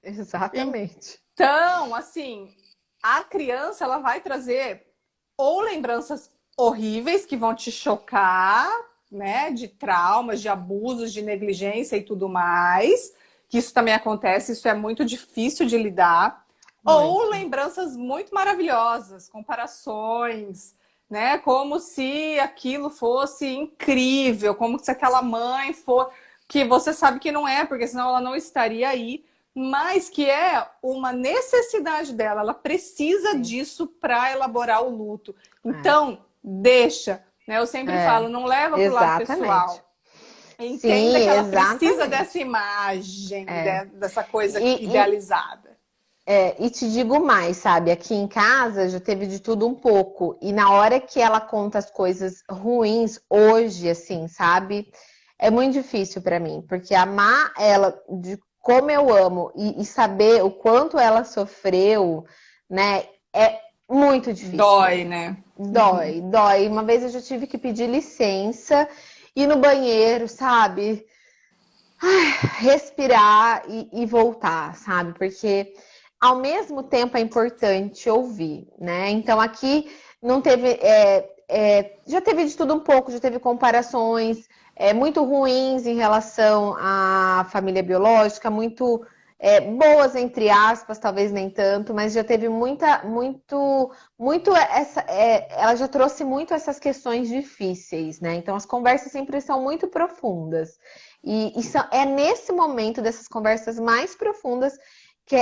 Speaker 2: Exatamente.
Speaker 1: Então, assim, a criança ela vai trazer ou lembranças horríveis que vão te chocar, né, de traumas, de abusos, de negligência e tudo mais, que isso também acontece, isso é muito difícil de lidar, ou
Speaker 2: Muito.
Speaker 1: lembranças muito maravilhosas, comparações, né, como se aquilo fosse incrível, como se aquela mãe for que você sabe que não é, porque senão ela não estaria aí, mas que é uma necessidade dela, ela precisa
Speaker 2: Sim.
Speaker 1: disso para elaborar o luto.
Speaker 2: É.
Speaker 1: Então, deixa, né? Eu sempre
Speaker 2: É.
Speaker 1: falo, não leva para o lado
Speaker 2: Exatamente.
Speaker 1: pessoal. Entenda que
Speaker 2: Sim,
Speaker 1: ela precisa dessa
Speaker 2: exatamente.
Speaker 1: imagem,
Speaker 2: É.
Speaker 1: dessa coisa
Speaker 2: E,
Speaker 1: idealizada.
Speaker 2: e te digo mais, sabe? Aqui em casa já teve de tudo um pouco. E na hora que ela conta as coisas ruins hoje, assim, sabe? É muito difícil pra mim, porque amar ela de como eu amo e saber o quanto ela sofreu, né? É muito difícil pra
Speaker 1: Dói,
Speaker 2: mim.
Speaker 1: né? Uhum.
Speaker 2: Dói, dói. Uma vez eu já tive que pedir licença, ir no banheiro, sabe? Respirar e voltar, sabe? Porque ao mesmo tempo é importante ouvir, né? Então aqui não teve, já teve de tudo um pouco, já teve comparações muito ruins em relação à família biológica, muito boas entre aspas, talvez nem tanto, mas já teve muito ela já trouxe muito essas questões difíceis, né? Então as conversas sempre são muito profundas. É nesse momento dessas conversas mais profundas que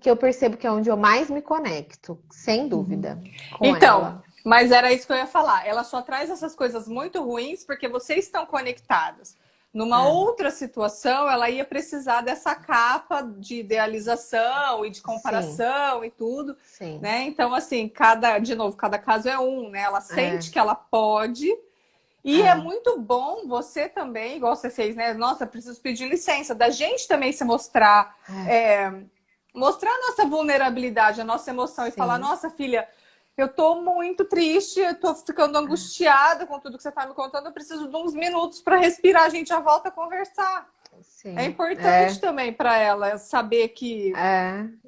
Speaker 2: eu percebo que é onde eu mais me conecto, sem dúvida, com
Speaker 1: Então,
Speaker 2: ela.
Speaker 1: mas era isso que eu ia falar. Ela só traz essas coisas muito ruins porque vocês estão conectados. Numa
Speaker 2: É,
Speaker 1: outra situação, ela ia precisar dessa capa de idealização e de
Speaker 2: sim,
Speaker 1: comparação e tudo,
Speaker 2: sim.
Speaker 1: né? Então, assim, de novo, cada caso é um, né? Ela
Speaker 2: É,
Speaker 1: sente que ela pode. E é
Speaker 2: é,
Speaker 1: muito bom você também, igual você fez, né? Nossa, preciso pedir licença. Da gente também se mostrar,
Speaker 2: é,
Speaker 1: é, mostrar a nossa vulnerabilidade, a nossa emoção e falar,
Speaker 2: sim,
Speaker 1: nossa filha, eu tô muito triste, eu tô ficando angustiada com tudo que você tá me contando, eu preciso de uns minutos para respirar, a gente já volta a conversar. É
Speaker 2: sim.
Speaker 1: importante também para ela saber que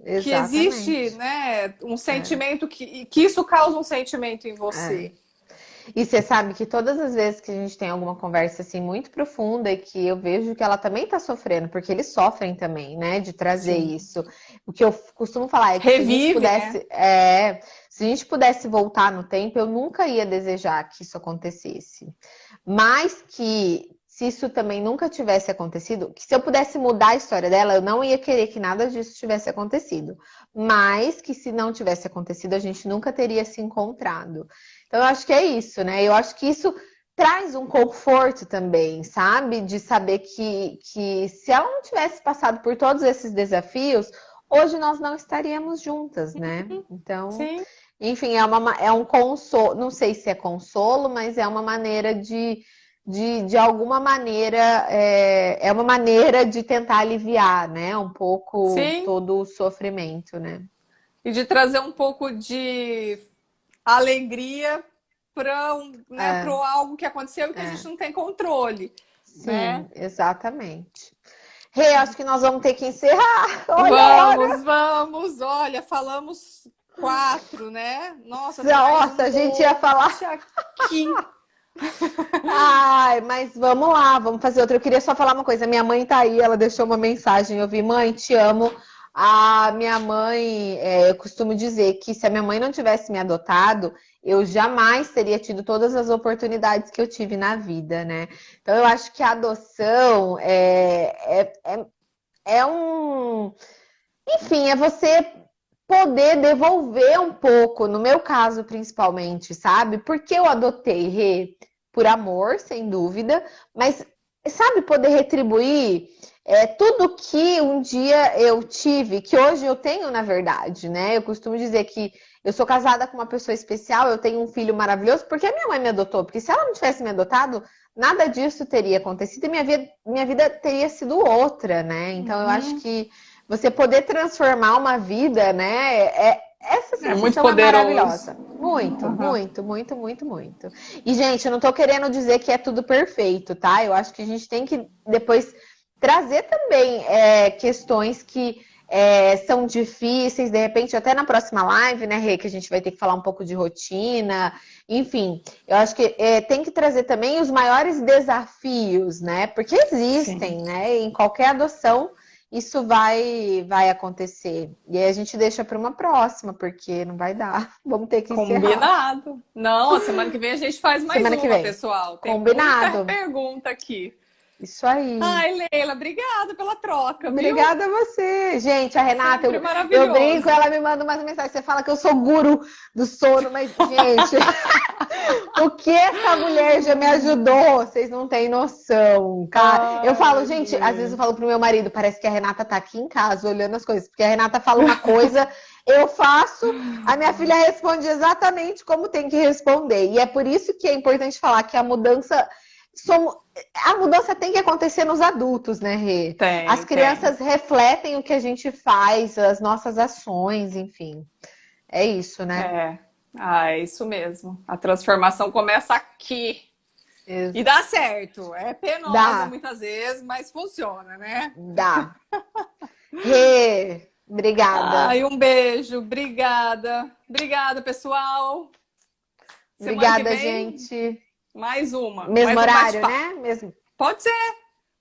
Speaker 1: existe,
Speaker 2: Exatamente.
Speaker 1: né, um
Speaker 2: É,
Speaker 1: sentimento que isso causa um sentimento em
Speaker 2: é.
Speaker 1: você.
Speaker 2: E você sabe que todas as vezes que a gente tem alguma conversa assim muito profunda e que eu vejo que ela também tá sofrendo, porque eles sofrem também, né, de trazer
Speaker 1: Sim.
Speaker 2: isso. O que eu costumo falar é que se a gente
Speaker 1: Revive, né?
Speaker 2: pudesse, se a gente pudesse voltar no tempo, eu nunca ia desejar que isso acontecesse. Mas que se isso também nunca tivesse acontecido, que se eu pudesse mudar a história dela, eu não ia querer que nada disso tivesse acontecido. Mas que se não tivesse acontecido, a gente nunca teria se encontrado. Então, eu acho que é isso, né? Eu acho que isso traz um conforto também, sabe? De saber que se ela não tivesse passado por todos esses desafios, hoje nós não estaríamos juntas, né? Então,
Speaker 1: Sim.
Speaker 2: enfim, é um consolo, não sei se é consolo, mas é uma maneira de alguma maneira, é uma maneira de tentar aliviar, né? Um pouco
Speaker 1: Sim.
Speaker 2: todo o sofrimento, né?
Speaker 1: E de trazer um pouco de alegria para né, para
Speaker 2: É,
Speaker 1: algo que aconteceu e que a gente
Speaker 2: é.
Speaker 1: não tem controle, né?
Speaker 2: Sim, exatamente. Rê, acho que nós vamos ter que encerrar. Olha a
Speaker 1: Vamos,
Speaker 2: hora.
Speaker 1: vamos. Olha, falamos 4, né? Nossa, tem mais um
Speaker 2: Nossa, a gente ia
Speaker 1: monte
Speaker 2: falar.
Speaker 1: aqui.
Speaker 2: Ai, mas vamos lá, vamos fazer outra. Eu queria só falar uma coisa. Minha mãe tá aí, ela deixou uma mensagem. Eu vi, mãe, te amo. A minha mãe, eu costumo dizer que se a minha mãe não tivesse me adotado, eu jamais teria tido todas as oportunidades que eu tive na vida, né? Então eu acho que a adoção é um. Enfim, é você poder devolver um pouco, no meu caso principalmente, sabe? Porque eu adotei Rê por amor, sem dúvida, mas sabe, poder retribuir tudo que um dia eu tive, que hoje eu tenho, na verdade, né? Eu costumo dizer que eu sou casada com uma pessoa especial, eu tenho um filho maravilhoso, porque a minha mãe me adotou, porque se ela não tivesse me adotado, nada disso teria acontecido e minha vida teria sido outra, né? Então eu acho
Speaker 1: Uhum.
Speaker 2: que você poder transformar uma vida, né? Essa
Speaker 1: É muito
Speaker 2: sensação é
Speaker 1: poderoso.
Speaker 2: maravilhosa. Muito,
Speaker 1: Uhum.
Speaker 2: muito, muito, muito, muito. E, gente, eu não tô querendo dizer que é tudo perfeito, tá? Eu acho que a gente tem que depois trazer também questões que são difíceis, de repente, até na próxima live, né, Rê, que a gente vai ter que falar um pouco de rotina, enfim, eu acho que tem que trazer também os maiores desafios, né? Porque
Speaker 1: Sim.
Speaker 2: existem, né? Em qualquer adoção isso vai acontecer. E aí a gente deixa para uma próxima, porque não vai dar. Vamos ter que encerrar.
Speaker 1: Combinado. Não, a semana que vem a gente faz mais
Speaker 2: Semana que
Speaker 1: uma,
Speaker 2: vem.
Speaker 1: pessoal. Tem muita
Speaker 2: Combinado.
Speaker 1: pergunta aqui.
Speaker 2: Isso aí.
Speaker 1: Ai, Leila, obrigada pela troca, viu?
Speaker 2: Obrigada a você. Gente, a Renata,
Speaker 1: Sempre
Speaker 2: eu brinco,
Speaker 1: maravilhoso.
Speaker 2: ela me manda umas mensagens. Você fala que eu sou guru do sono, mas, gente, o que essa mulher já me ajudou, vocês não têm noção, cara. Eu falo,
Speaker 1: Ai,
Speaker 2: gente, às vezes eu
Speaker 1: gente.
Speaker 2: falo pro meu marido, parece que a Renata tá aqui em casa olhando as coisas, porque a Renata fala uma coisa, eu faço, a minha filha responde exatamente como tem que responder. E é por isso que é importante falar que a mudança a mudança tem que acontecer nos adultos, né, Rê? As
Speaker 1: Tem, tem.
Speaker 2: crianças refletem o que a gente faz, as nossas ações, enfim. É isso, né?
Speaker 1: É. Ah, é isso mesmo. A transformação começa aqui. E dá certo. É penosa
Speaker 2: Dá,
Speaker 1: muitas vezes, mas funciona, né?
Speaker 2: dá. Rê, obrigada.
Speaker 1: Ai, um beijo. Obrigada. Obrigada, pessoal. Semana que
Speaker 2: Obrigada,
Speaker 1: vem,
Speaker 2: gente.
Speaker 1: mais uma.
Speaker 2: Mesmo
Speaker 1: Mais um
Speaker 2: horário,
Speaker 1: bate-papo.
Speaker 2: né? Mesmo.
Speaker 1: Pode ser,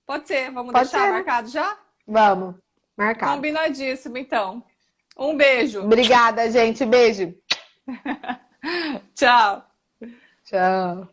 Speaker 1: pode ser. Vamos
Speaker 2: Pode
Speaker 1: deixar
Speaker 2: ser, né?
Speaker 1: marcado já?
Speaker 2: Vamos. Marcado.
Speaker 1: Combinadíssimo, então. Um beijo.
Speaker 2: Obrigada, gente. Beijo.
Speaker 1: Tchau.
Speaker 2: Tchau.